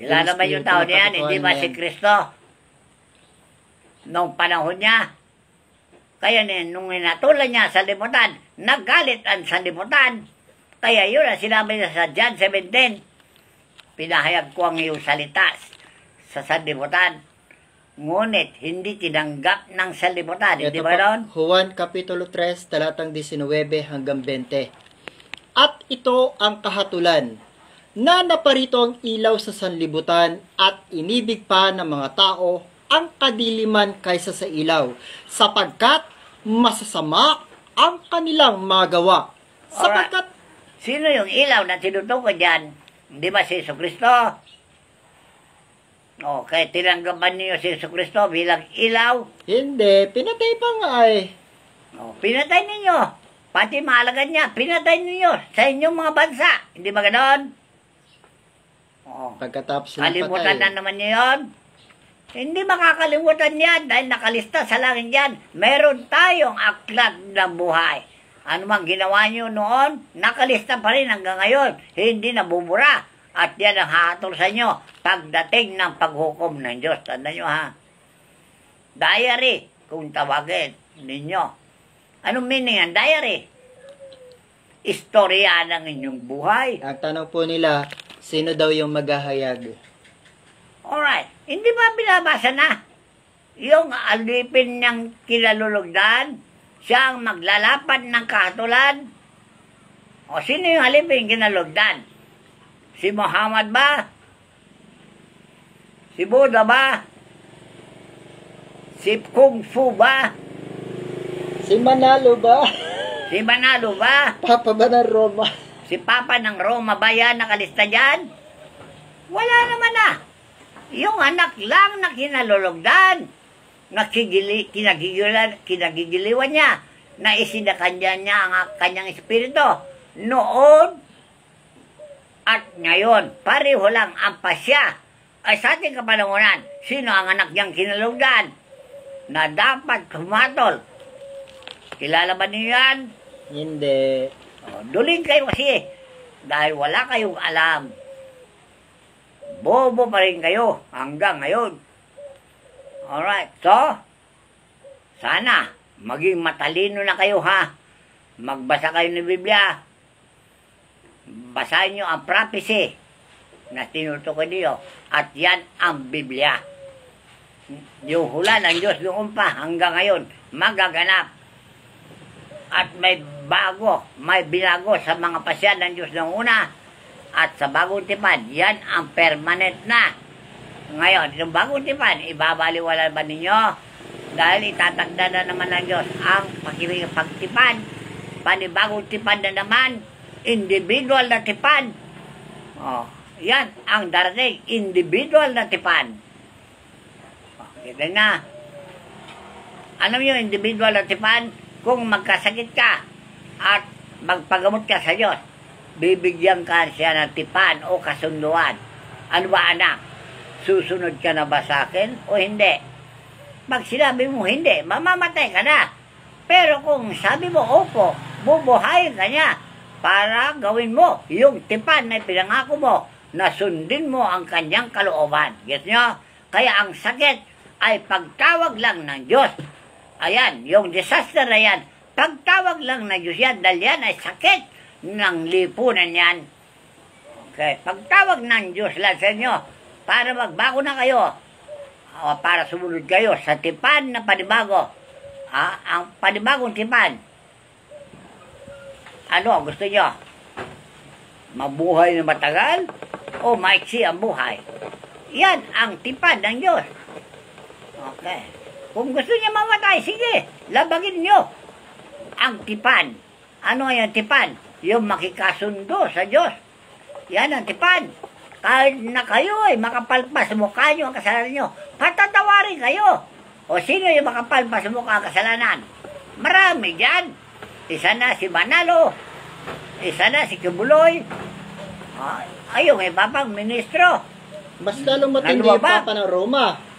Kilala ba yung tao niyan? Hindi ba si Kristo? Noong panahon niya. Kaya nung inatulan niya sa limutan, naggalit ang sanlibutan. Kaya yun ang sinabi niya sa John 17. Pinahayag ko ang iyong salita sa sanlibutan. Ngunit hindi tinanggap ng sanlibutan. Hindi ba ron? Juan Kapitulo 3, talatang 19 hanggang 20. At ito ang kahatulan, na naparito ang ilaw sa sanlibutan at inibig pa ng mga tao ang kadiliman kaysa sa ilaw, sapagkat masasama ang kanilang magawa. Sapagkat sino yung ilaw na tinutukoy dyan? Hindi ba si Jesucristo? Okay, tinanggapan niyo si Jesucristo bilang ilaw? hindi, pinatay pa nga eh. Pinatay ninyo. Pati mahalaga niya, pinatay ninyo sa inyong mga bansa. Hindi ba ganoon? Pagkatapos ng Kalimutan patay. na naman niyo yun. Hindi makakalimutan yan dahil nakalista sa langit yan. Meron tayong aklat ng buhay. Ano mang ginawa niyo noon, nakalista pa rin hanggang ngayon. Hindi nabubura. At yan ang hahatol sa inyo pagdating ng paghukom ng Diyos. Tandaan nyo ha. Diary, kung tawagin ninyo. Anong meaning ng diary? Istorya ng inyong buhay. Ang tanong po nila, sino daw yung maghahayag? Alright. Hindi ba binabasa na? Yung alipin niyang kinalulugdan, siya ang maglalapad ng katulad. O sino yung alipin kinalugdan? Si Muhammad ba? Si Buddha ba? Si Kung Fu ba? Si Manalo ba? Si Manalo ba? Papa ba ng Roma? Si Papa ng Roma ba yan nakalista dyan? Wala naman na. Yung anak lang na kinalulugdan, kinagigiliwan niya, na isinakanya niya ang kanyang espiritu. Noon at ngayon, pareho lang ang pasya. Ay sa ating kapanahonan, sino ang anak niyang kinalugdan na dapat kumatol? Kilala ba niyo yan? Hindi. Duling kayo kasi dahil wala kayong alam. Bobo pa rin kayo hanggang ngayon. Alright, so, sana maging matalino na kayo ha. Magbasa kayo ng Biblia. Basahin nyo ang prophecy na tinutukoy niyo. At yan ang Biblia. Yung hula ng Diyos noon pa hanggang ngayon, magaganap. At may binago sa mga pasya ng Diyos ng una. At sa bagong tipan, yan ang permanent na. Ngayon, yung bagong tipan, ibabaliwala ba ninyo? Dahil itatagda na naman ng Diyos ang pagtipan. Panibagong tipan na naman, individual na tipan. Oh, yan ang darating, individual na tipan. Oh, kita na. Ano yung individual na tipan? Kung magkasakit ka at magpagamot ka sa Diyos, bibigyan ka siya ng tipan o kasunduan. Ano ba anak? Susunod ka na ba sa akin o hindi? Pag sinabi mo hindi, mamamatay ka na. Pero kung sabi mo opo, bubuhayin ka niya para gawin mo yung tipan na pinangako mo na sundin mo ang kanyang kalooban. Get nyo? Kaya ang sakit ay pagtawag lang ng Diyos. Ayan, yung disaster na yan, pagtawag lang ng Diyos yan, dahil yan ay sakit ng lipunan yan. Okay, pagtawag ng Diyos lang sa inyo, para magbago na kayo, o para sumunod kayo sa tipan na panibago, ang panibagong tipan. Ano, gusto nyo? Mabuhay na matagal o maiksi ang buhay? Yan ang tipan ng Diyos. Okay. Kung gusto niya mamatay, sige, labagin nyo ang tipan. Ano yung tipan? Yung makikasundo sa Diyos. Yan ang tipan. Kahit na kayo ay makapalpas sa mukha nyo ang kasalanan nyo, patatawarin kayo. O sino yung makapalpas sa mukha ang kasalanan? Marami dyan. Isa na si Manalo. Isa na si Kibuloy. Ayun, iba pang ministro. Mas lalong matindi yung Papa ng Roma.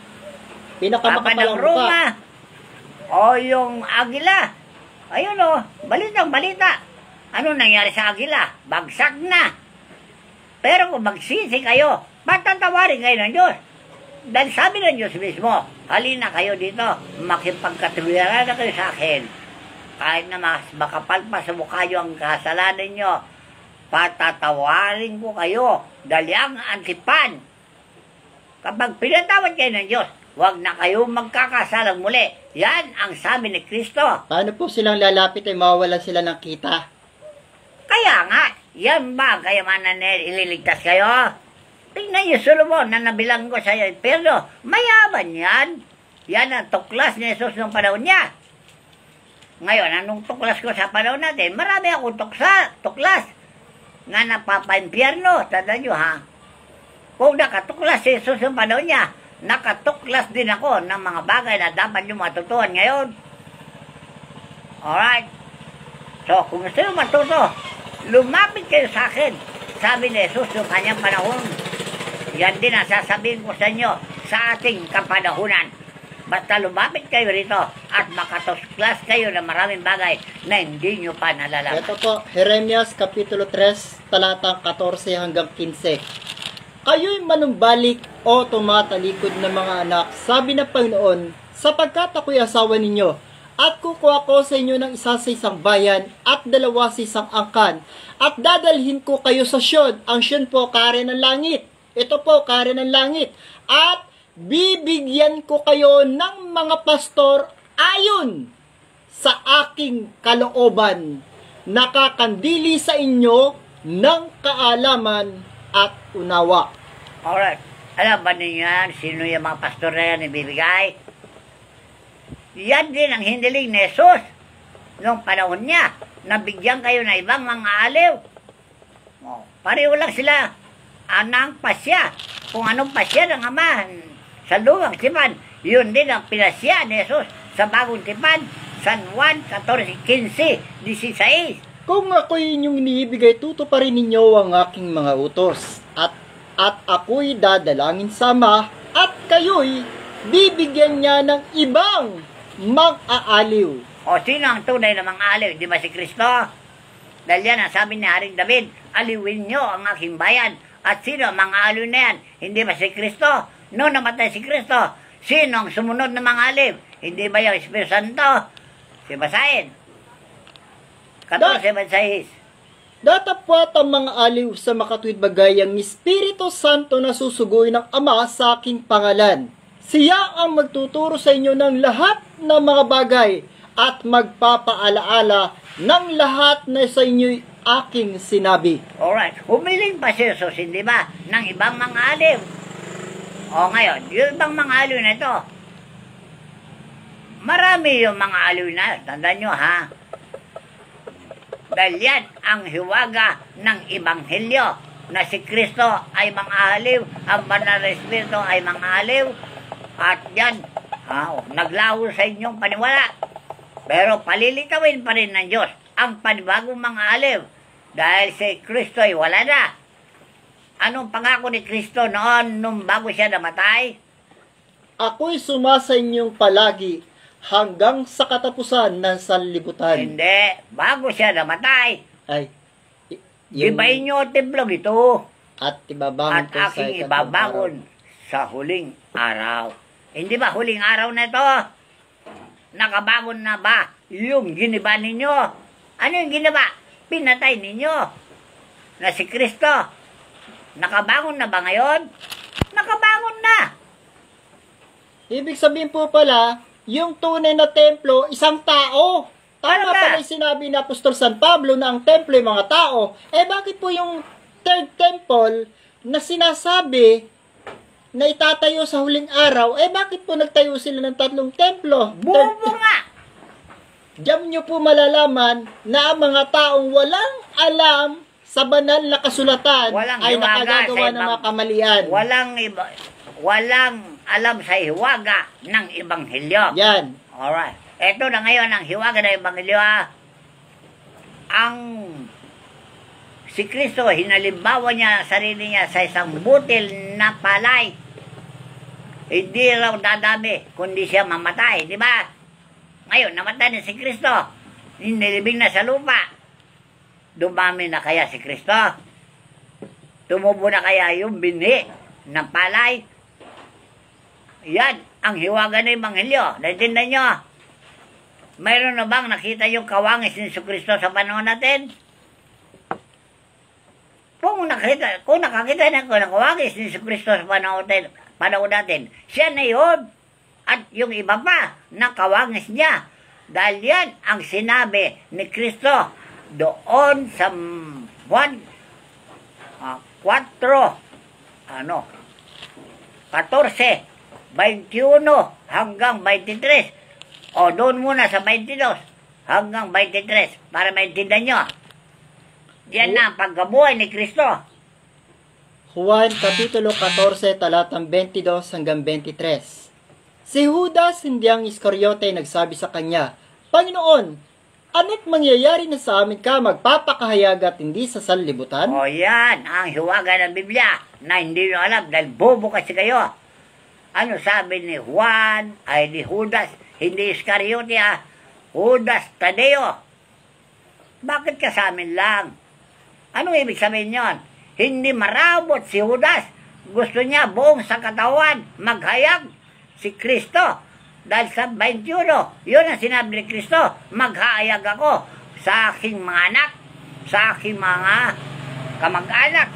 Pinakamakapalang Roma. O yung Agila. Ayun o, balitang balita. Ano nangyari sa Agila? Bagsak na. Pero kung magsisi kayo, patatawarin kayo ng Diyos. Dahil sabi ng Diyos mismo, halina kayo dito, makipagkatuwiran na kayo sa akin. Kahit na mas makapal pa sa mukha nyo ang kasalanan nyo, patatawarin ko kayo. Dahil ang antipan. Kapag pinatawad kayo ng Diyos, huwag na kayo magkakasalang muli. Yan ang sabi ni Kristo. Paano po silang lalapit ay mawawalan sila ng kita? Kaya nga, yan ba ang kayamanan na ililigtas kayo? Tingnan niyo Solomon na nabilang ko sa iyo. Pero mayaman yan. Yan ang tuklas ni Jesus ng panahon niya. Ngayon, anong tuklas ko sa panahon natin? Marami akong tuklas na napapaimpyerno. Tandaan nyo ha. Kung nakatuklas si Jesus ng panahon niya, nakatuklas din ako ng mga bagay na dapat nyo matutuhan ngayon. Alright? So, kung gusto nyo matuto, lumapit kayo sa akin. Sabi ni Jesus yung kanyang panahon. Yan din ang sasabihin ko sa inyo sa ating kapanahunan. Basta lumapit kayo rito at makatuklas kayo ng maraming bagay na hindi nyo pa nalalaman. Ito po, Jeremias Kapitulo 3, talatang 14 hanggang 15. Kayo'y manumbalik o tumatalikod ng mga anak, sabi ng Panginoon, sapagkat ako'y asawa ninyo, At kukuha ko sa inyo ng isa sa isang bayan at dalawa sa isang angkan. At dadalhin ko kayo sa Syon. Ang Syon po, kare ng langit. Ito po, kare ng langit. At bibigyan ko kayo ng mga pastor ayon sa aking kalooban. Nakakandili sa inyo ng kaalaman at unawa. Alright. Alam ba ninyo yan? Sino yung mga pastor na yan ibibigay? Yan din ang hiniling ni Jesus noong panahon niya. Nabigyan kayo ng ibang mga aliw. Oh, pareho lang sila. Anang pasya. Kung anong pasya ng Ama sa luwang tipan, yun din ang pinasya ni Jesus sa bagong tipan. San Juan 14:15, 16. Kung ako'y inyong niibigay, tutuparin ninyo ang aking mga utos. At ako'y dadalangin sa Ama, at kayo'y bibigyan niya ng ibang mag-aaliw. O sino ang tunay na mga aliw? Di ba si Kristo? Dahil yan ang sabi ni Haring David, aliwin nyo ang aking bayan. At sino ang mga aliw na yan? Hindi ba si Kristo? Noong namatay si Kristo, sino ang sumunod na mga aliw? Hindi ba yung Espiritu Santo? Si Basahin. 14:26. Datapwat ang mga aliw sa makatuwid bagay ang Espiritu Santo na susugoy ng Ama sa aking pangalan. Siya ang magtuturo sa inyo ng lahat ng mga bagay at magpapaalaala ng lahat na sa inyo'y aking sinabi. Alright. Humiling pa si Jesus, hindi ba? Ng ibang mga aliw. O ngayon, yung ibang mga aliw na ito, marami yung mga aliw na. Tandaan nyo ha. Dahil yan ang hiwaga ng Ebanghelyo na si Kristo ay mga aliw, ang Banal na Espiritu ay mga aliw, at yan, naglaho sa inyong paniwala. Pero palilitawin pa rin ng Diyos ang panibagong mga aliw dahil si Kristo ay wala na. Anong pangako ni Kristo noon nung bago siya namatay? Ako'y sumasa inyong palagi hanggang sa katapusan ng sanlibutan. Hindi. Bago siya namatay. Ay, Ibayin nyo ang templong ito. At ibabangon At ko sa aking ikatlong ibabangon sa huling araw. Hindi ba huling araw na ito? Nakabangon na ba yung giniba ninyo? Ano yung giniba? Pinatay ninyo na si Kristo. Nakabangon na ba ngayon? Nakabangon na. Ibig sabihin po pala, yung tunay na templo, isang tao. Tama Ano ba? pala yung sinabi ni Apostol San Pablo na ang templo ay mga tao. Eh bakit po yung third temple na sinasabi na itatayo sa huling araw, eh bakit po nagtayo sila ng tatlong templo? Bobo nga. Diyan nyo po malalaman na ang mga taong walang alam sa banal na kasulatan Walang ay hiwaga nakagagawa sa ng mga kamalian. Walang alam sa hiwaga ng Ebanghelyo. Yan. Alright. Ito na ngayon ang hiwaga ng Ebanghelyo. Ang si Kristo, hinalimbawa niya sarili niya sa isang butil na palay. Hindi raw dadami, kundi siya mamatay. Di ba? Ngayon, namatay na si Kristo. Nilibing na sa lupa. Dumami na kaya si Kristo? Tumubo na kaya yung binhi ng palay? Yan ang hiwaga ng Ebanghelyo. Naintindihan nyo? Mayroon na bang nakita yung kawangis ni Kristo sa panahon natin? Kung nakakita na ko ng kawangis ni Kristo sa panahon natin, siya na yun. At yung iba pa na kawangis niya. Dahil yan ang sinabi ni Kristo doon sa Juan 14:21 hanggang 23. O doon muna sa 22 hanggang 23 para maintindihan nyo. Yan na ang pagkabuhay ni Kristo. Juan Kapitulo 14, talatang 22 hanggang 23. Si Judas, hindi ang Iscariote, nagsabi sa kanya, Panginoon, ano't mangyayari na sa amin ka magpapakahayag at hindi sa sanlibutan? O yan ang hiwaga ng Biblia na hindi nyo alam dahil bobo kasi kayo. Ano sabi ni Juan, ay ni Judas, hindi Iscariote Judas Tadeo. Bakit ka sa amin lang? Anong ibig sabihin yon? Hindi marabot si Judas. Gusto niya buong sa katawan maghayag si Kristo. Dahil sa 21, yun ang sinabi ni Kristo, maghahayag ako sa aking mga anak, sa aking mga kamag-anak,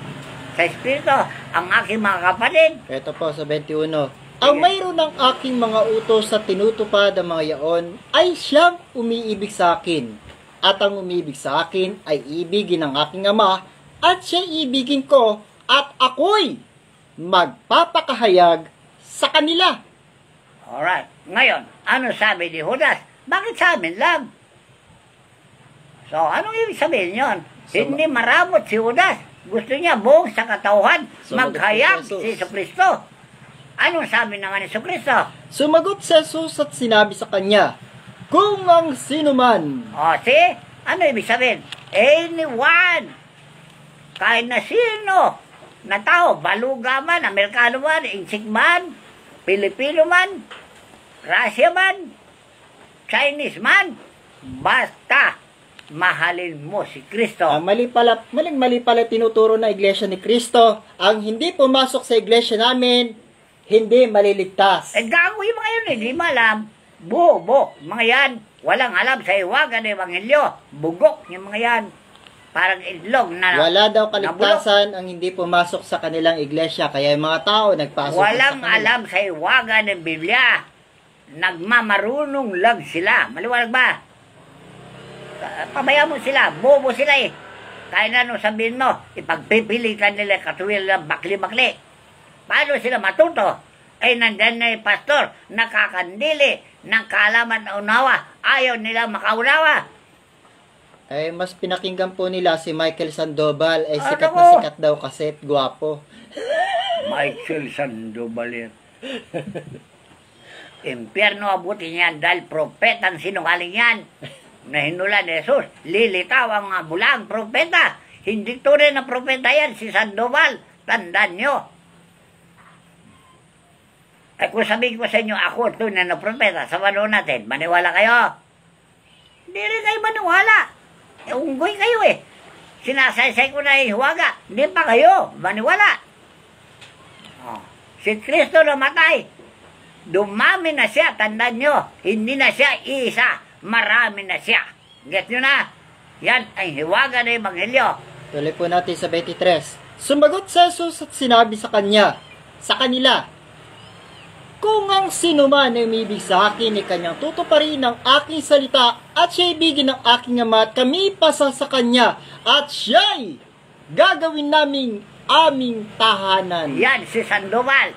sa Espiritu, ang aking mga kapatid. Ito po sa 21. Ang mayroon ng aking mga utos sa tinutupad ang mga yaon ay siyang umiibig sa akin. At ang umiibig sa akin ay ibigin ng aking ama at siya ibigin ko at ako'y magpapakahayag sa kanila. Alright. Ngayon, ano sabi ni Judas? Bakit sa amin lang? So, anong ibig sabihin yon? Hindi maramot si Judas. Gusto niya buong sa katauhan, maghayag si Jesucristo. Anong sabi naman ni Jesucristo? Sumagot si Jesus at sinabi sa kanya, kung ang sino man. O, see? Ano ibig sabihin? Anyone. Kahit na sino na tao, baluga man, Amerikano man, Insik man, Pilipino man, Russia man, Chinese man, basta mahalin mo si Kristo. Mali pala tinuturo na iglesia ni Kristo. Ang hindi pumasok sa iglesia namin, hindi maliligtas. Gago yung mga yun, hindi malam. Bubo, mga yan. Walang alam sa iwagan ng Ebanghelyo. Bugok yung mga yan. Parang itlog na wala daw kaligtasan ang hindi pumasok sa kanilang iglesia. Kaya yung mga tao nagpasok walang sa kanila. alam sa iwagan ng Biblia. Nagmamarunong lang sila. Maliwanag ba? Pabaya mo sila. Bobo sila eh. Kaya na nung sabihin mo, ipagpipilitan nila katuwil lang bakli-bakli. Paano sila matuto? Ay nandyan na yung pastor, nakakandili ng kaalaman na unawa. Ayaw nila makaunawa. Ay, mas pinakinggan po nila si Michael Sandoval. Ay, sikat Ano na ko? sikat daw kasi at gwapo. Michael Sandoval yan. Impyerno abutin yan dahil propetang sinungaling yan. Na hinulan ni Jesus. Lilitaw ang mga bulang propeta. Hindi tunay na propeta yan si Sandoval. Tandaan nyo. Ay kung sabihin ko sa inyo, ako tunay na propeta sa panahon natin, maniwala kayo? Hindi rin kayo maniwala. Unggoy kayo eh. Sinasaysay ko na ihiwaga. Hindi pa kayo maniwala. Oh. Si Kristo namatay. Dumami na siya, tandaan nyo. Hindi na siya isa. Marami na siya. Get nyo na? Yan ang hiwaga ng Ebanghelyo. Tuloy po natin sa 23. Sumagot si Jesus at sinabi sa kanila, kung ang sino man ay umibig sa akin ay kanyang tutuparin ang aking salita at siya'y ibigin ng aking ama at kami pasa sa kanya at siya'y gagawin naming aming tahanan. Yan si Sandoval.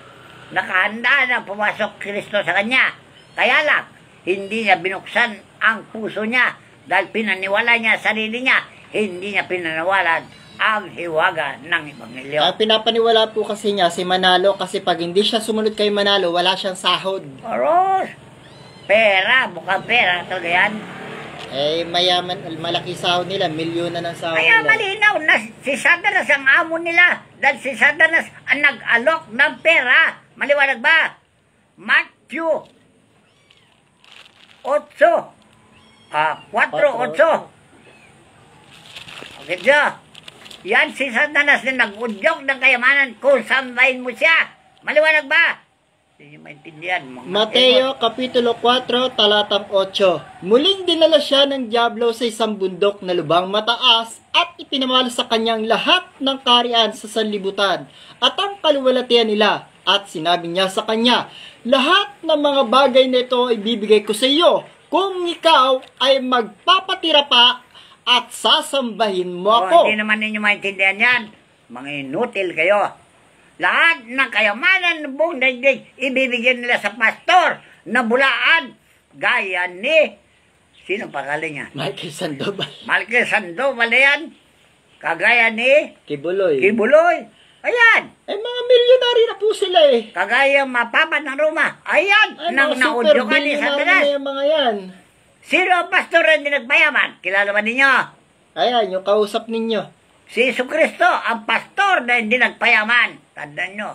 Nakahanda na pumasok Kristo sa kanya. Kaya lang, hindi niya binuksan ang puso niya dahil pinaniwala niya sarili niya. Hindi niya pinaniwala ang hiwaga ng Ebanghelyo. Ang pinapaniwala po kasi niya si Manalo kasi pag hindi siya sumunod kay Manalo, wala siyang sahod. Oros, pera, mukhang pera talaga yan. Eh, mayaman, malaki sahod nila, milyon na ng sahod Kaya nila. malinaw na si Satanas ang amo nila dahil si Satanas ang nag-alok ng pera. Maliwanag ba? Matthew 4:8. Okay siya. Yan si Satanas na nag-udyok ng kayamanan kung sambahin mo siya. Maliwanag ba? Hindi nyo maintindihan. Mateo Kapitulo 4, talatang 8. Muling dinala siya ng diablo sa isang bundok na lubang mataas at ipinamalo sa kanyang lahat ng karian sa sanlibutan at ang kaluwalhatian nila. At sinabi niya sa kanya, lahat ng mga bagay na ito ay bibigay ko sa iyo kung ikaw ay magpapatira pa at sasambahin mo ako. Hindi naman ninyo maintindihan yan. Mga inutil kayo. Lahat ng kayamanan ng buong daigdig, ibibigyan nila sa pastor na bulaan. Gaya ni, sino pangalan niya? Michael Sandoval. Michael Sandoval yan. Kagaya ni Kibuloy. Kibuloy. Ayan. Eh, mga milyonary na po sila eh. Kagaya mapapat ng Roma. Ayan. Ay, Nang mga super naudyokan ni billionaire Satanas. na yung mga yan. Sino ang pastor na hindi nagpayaman? Kilala ba ninyo? Ayan, yung kausap ninyo. Si Jesucristo, ang pastor na hindi nagpayaman. Tandaan nyo,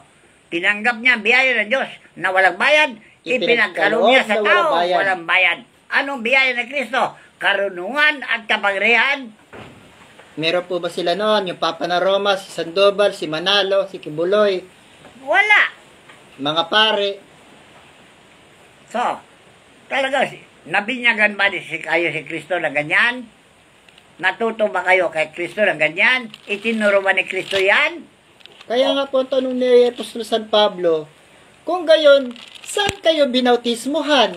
tinanggap niya ang biyaya ng Diyos na walang bayad, ipinagkaloob niya sa na tao, walang bayad. walang bayad. Anong biyaya ng Kristo? Karunungan at kapangyarihan. Meron po ba sila noon? Yung Papa na Roma, si Sandoval, si Manalo, si Kibuloy, Wala. mga pare. So, Talaga, nabinyagan ba kayo si Kristo na ganyan? Natuto ba kayo kay Kristo na ganyan? Itinuro ba ni Kristo yan? Kaya nga po ang tanong ni Apostol San Pablo, kung gayon, saan kayo binautismuhan?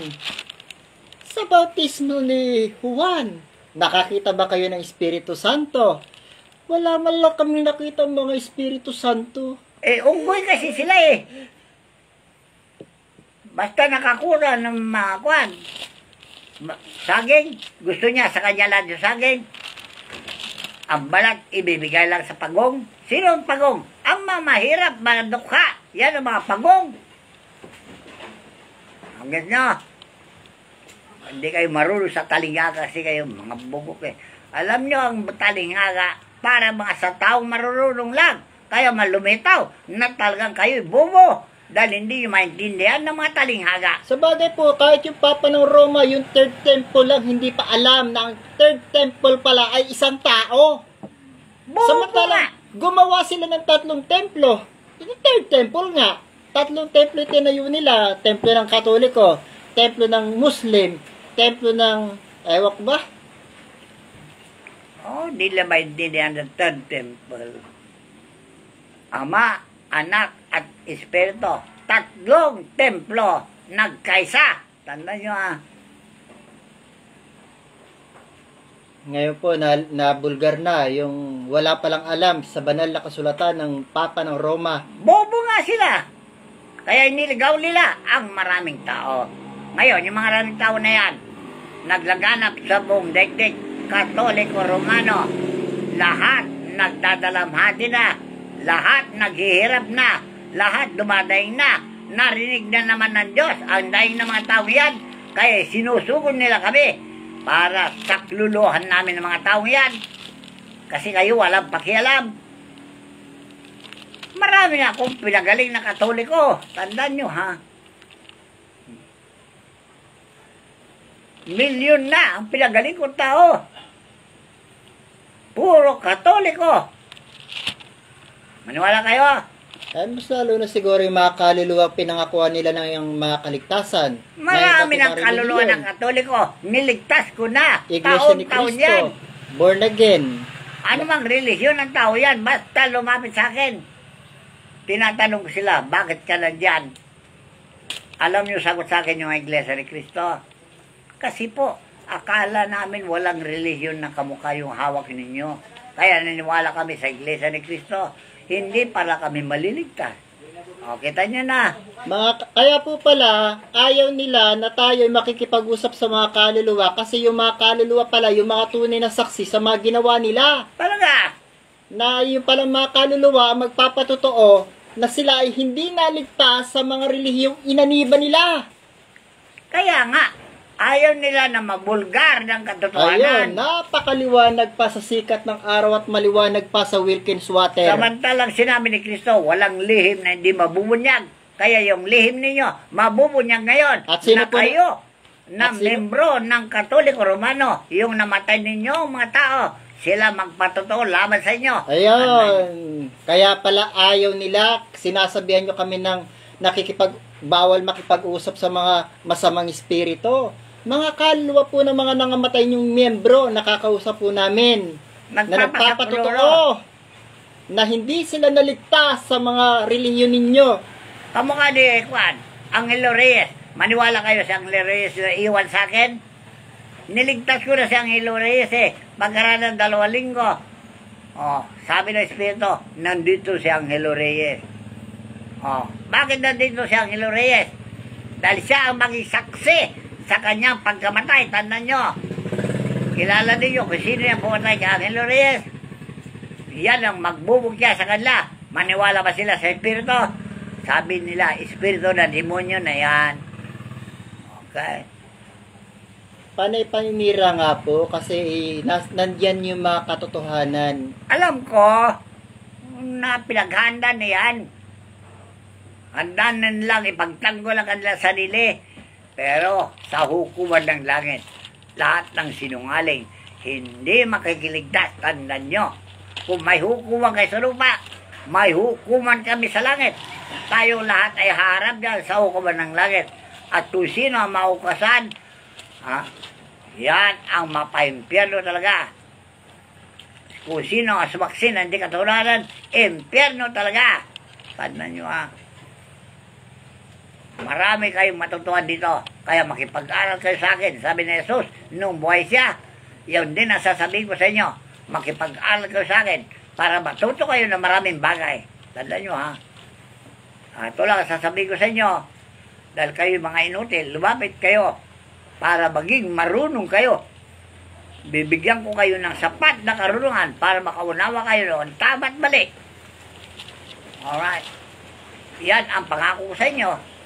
Sa bautismo ni Juan. Nakakita ba kayo ng Espiritu Santo? Wala man lang kami nakita mga Espiritu Santo. Unggoy kasi sila Basta nakakura ng mga kwan. Saging, gusto niya sa kanya lang yung saging. Ang balat, ibibigay lang sa pagong. Sino ang pagong? Ang mamahirap, mga dukha. Yan ang mga pagong. Hanggang nyo. Hindi kayo marunong sa talingaga kasi kayo mga bugok Alam nyo ang talingaga para mga sa taong marunong lang. Kaya malumitaw na talagang kayo bubo. Dahil hindi nyo maintindihan ng mga talinghaga. Sa bagay po, kahit yung Papa ng Roma, yung third temple lang, hindi pa alam na ang third temple pala ay isang tao. Bubo Samantalang, gumawa sila ng 3 templo. Yung third temple nga. 3 templo tinayo nila. Templo ng Katoliko, templo ng Muslim, templo ng, ewan ko ba? Hindi nila maintindihan ng third temple. Ama, Anak, at Espiritu. 3 templo nagkaisa. Tanda nyo Ngayon po, nabulgar na yung wala palang alam sa banal na kasulatan ng Papa ng Roma. Bobo nga sila. Kaya iniligaw nila ang maraming tao. Ngayon, yung mga maraming tao na yan, naglaganap sa buong daigdig, Katoliko, Romano, lahat nagdadalamhati na, lahat naghihirap na, lahat dumadaing na, narinig na naman ng Diyos ang daing ng mga tao yan. Kaya sinusugod nila kami para sakluluhan namin ng mga tao yan. Kasi kayo walang pakialam. Marami na akong pinagaling na Katoliko. Tandaan nyo Milyon na ang pinagaling kong tao. Puro Katoliko. Maniwala kayo? Mas lalo na siguro yung mga kaluluwa pinangakuan nila ng yung mga kaligtasan. Marami ng kaluluwa ng Katoliko. Niligtas ko na. Iglesia ni Taon-taon Cristo. yan. Born again. Ano mang relihiyon ng tao yan, basta lumapit sa akin. Tinatanong ko sila, bakit ka nandyan? Alam niyo, sagot sa akin yung Iglesia ni Cristo. Kasi po, akala namin walang relihiyon na kamukha yung hawak ninyo. Kaya naniwala kami sa Iglesia ni Cristo. Hindi para kami maliligtas. O, kita nyo na. Kaya po pala, ayaw nila na tayo makikipag-usap sa mga kaluluwa kasi yung mga kaluluwa pala, yung mga tunay na saksi sa mga ginawa nila. Talaga? Na yung palang mga kaluluwa magpapatotoo na sila ay hindi naligtas sa mga relihiyong inaniba nila. Kaya nga, ayaw nila na mabulgar ng katotohanan. Ayun, napakaliwanag pa sa sikat ng araw at maliwanag pa sa Wilkins water. Samantalang sinabi ni Kristo, walang lihim na hindi mabubunyag. Kaya yung lihim ninyo, mabubunyag ngayon. At sino na po kayo, na membro ng Katoliko Romano, yung namatay ninyo mga tao, sila magpatotoo laban sa inyo. Ayun. Kaya pala ayaw nila, sinasabihan nyo kami ng bawal makipag-usap sa mga masamang espiritu. Mga kaluluwa po ng mga nangamatay nyong miyembro, nakakausap po namin. Na nagpapatotoo na hindi sila naligtas sa mga relihiyon ninyo. Kamukha ni Juan, Angelo Reyes. Maniwala kayo sa Angelo Reyes na iwan sa akin? Niligtas ko na si Angelo Reyes Pagkaraan ng 2 linggo. Sabi ng Espiritu, nandito si Angelo Reyes. Bakit nandito si Angelo Reyes? Dahil siya ang maging saksi sa kanyang pagkamatay. Tandaan nyo. Kilala ninyo kung sino yung pumatay kay Angelo Reyes. Yan ang magbubugya sa kanila. Maniwala ba sila sa Espiritu? Sabi nila, Espiritu na demonyo na yan. Okay. Panay-paninira nga po kasi nandyan yung mga katotohanan. Alam ko na pinaghanda na yan. Handaan lang, ipagtanggol ang kanila sarili. Pero sa hukuman ng langit, lahat ng sinungaling, hindi makikiligtas. Tandaan nyo, kung may hukuman kayo sa lupa, may hukuman kami sa langit. Tayo lahat ay harap dyan sa hukuman ng langit. at kung sino ang maukasan, yan ang mapaimpyerno talaga. Kung sino ang sumaksin na hindi katularan, impyerno talaga. Tandaan nyo marami kayong matutuhan dito. Kaya makipag-aral kayo sa akin. Sabi ni Jesus, nung buhay siya, yun din ang sasabihin ko sa inyo. Makipag-aral kayo sa akin para matuto kayo ng maraming bagay. Tandaan nyo ito lang sasabihin ko sa inyo. Dahil kayo mga inutil, lumapit kayo para maging marunong kayo. Bibigyan ko kayo ng sapat na karunungan para makaunawa kayo noon. Tama at mali. Alright. Yan ang pangako ko sa inyo.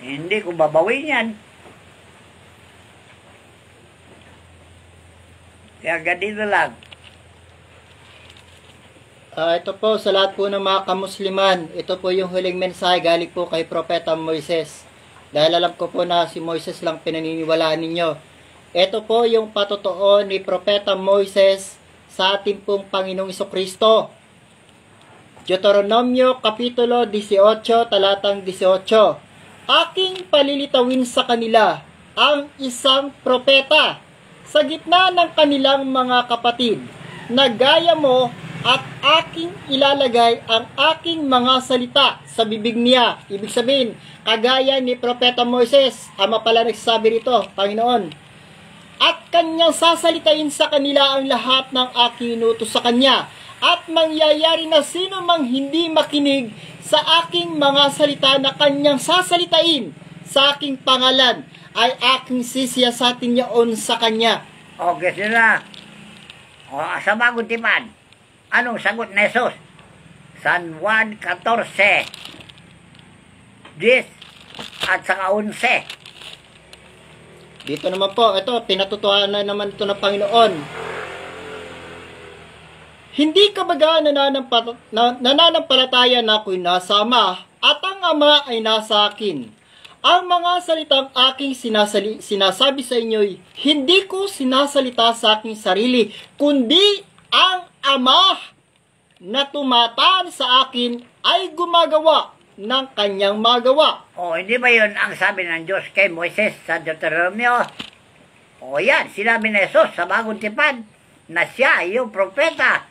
Hindi ko babawin yan. Kaya ganito lang. Ito po sa lahat po ng mga kamusliman, ito po yung huling mensahe galing po kay Propeta Moises. Dahil alam ko po na si Moises lang pinaniniwalaan ninyo. Ito po yung patotoo ni Propeta Moises sa ating pong Panginoong Jesucristo. Deuteronomio Kapitulo 18, talatang 18. Aking palilitawin sa kanila ang isang propeta sa gitna ng kanilang mga kapatid, na gaya mo, at aking ilalagay ang aking mga salita sa bibig niya. Ibig sabihin, kagaya ni Propeta Moises, ama pala nagsasabi rito, Panginoon. At kanyang sasalitain sa kanila ang lahat ng aking inutos sa kanya. At mangyayari na sino mang hindi makinig sa aking mga salita na kanyang sasalitain sa aking pangalan, ay aking sisiyasatin niyaon sa kanya. Okay sila. Sa bagong tipan, anong sagot na Jesus? San Juan 14, 10 at saka 11. Dito naman po, ito, pinatutuhanan naman ito ng Panginoon. Hindi ka baga nananampalataya na ako'y nasa Ama, at ang Ama ay nasa akin. Ang mga salitang aking sinasabi sa inyo'y hindi ko sinasalita sa aking sarili, kundi ang Ama na tumataan sa akin ay gumagawa ng kanyang magawa. Hindi ba yun ang sabi ng Diyos kay Moises sa Deuteronomio? Yan, sinabi ni Jesus sa bagong tipan na siya yung propeta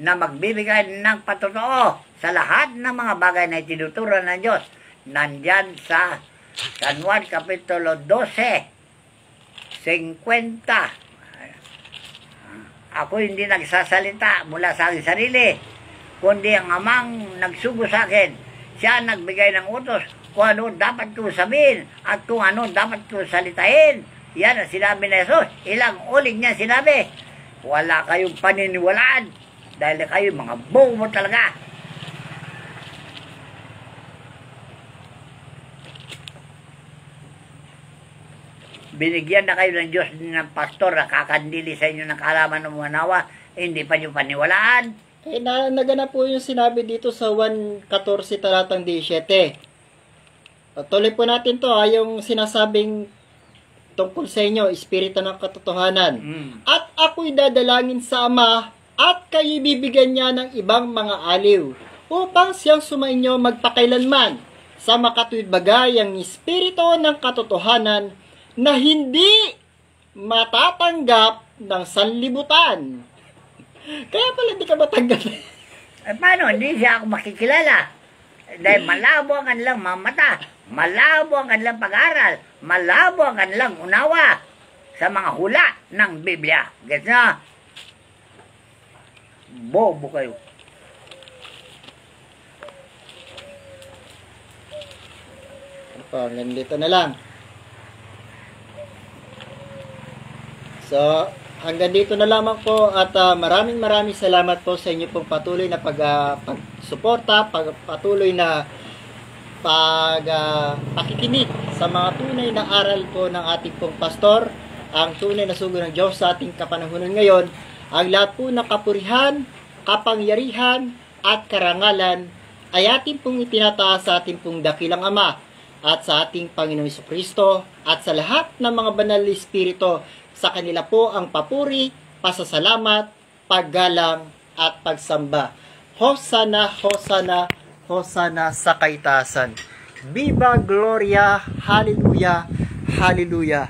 na magbibigay ng patotoo sa lahat ng mga bagay na itinuturo ng Diyos. Nandyan sa San Juan Kapitulo 12, 50. Ako hindi nagsasalita mula sa aking sarili, kundi ang Amang nagsugo sa akin. Siya nagbigay ng utos kung ano dapat ko sabihin at kung ano dapat ko salitain. Yan ang sinabi ni Jesus. Ilang ulit niya sinabi. Wala kayong paniniwalaan dahil kayo mga bobo talaga. Binigyan na kayo ng Diyos ng pastor na kakandili sa inyo ng kaalaman ng mga nawa, hindi pa nyo paniwalaan. Naganap po yung sinabi dito sa 1:14 talatang 17. Tuloy po natin to, yung sinasabing tungkol sa inyo, Espiritu ng Katotohanan. At ako'y dadalangin sa Ama, at kayo bibigyan niya ng ibang mga aliw, upang siyang sumainyo magpakailanman, sa makatuwid bagay ang Espiritu ng Katotohanan, na hindi matatanggap ng sanlibutan. Kaya pala hindi ka matanggap. Paano? Hindi siya ako makikilala. Dahil malabo ang kanilang mga mata, malabo ang kanilang pag-aral, malabo ang kanilang unawa sa mga hula ng Biblia. Gets na? Bobo kayo. Nandito na lang. So, hanggang dito na lamang po at maraming salamat po sa inyo pong patuloy na pagsuporta, patuloy na pakikinig sa mga tunay na aral po ng ating pong pastor, ang tunay na sugo ng Diyos sa ating kapanahunan ngayon. Ang lahat po ng kapurihan, kapangyarihan at karangalan ay ating pong itinataas sa ating pong dakilang Ama at sa ating Panginoong Jesucristo at sa lahat ng mga banal na espiritu. Sa kanila po ang papuri, pasasalamat, paggalang at pagsamba. Hosana, Hosana, Hosana sa kaitaasan. Viva Gloria, Hallelujah, Hallelujah.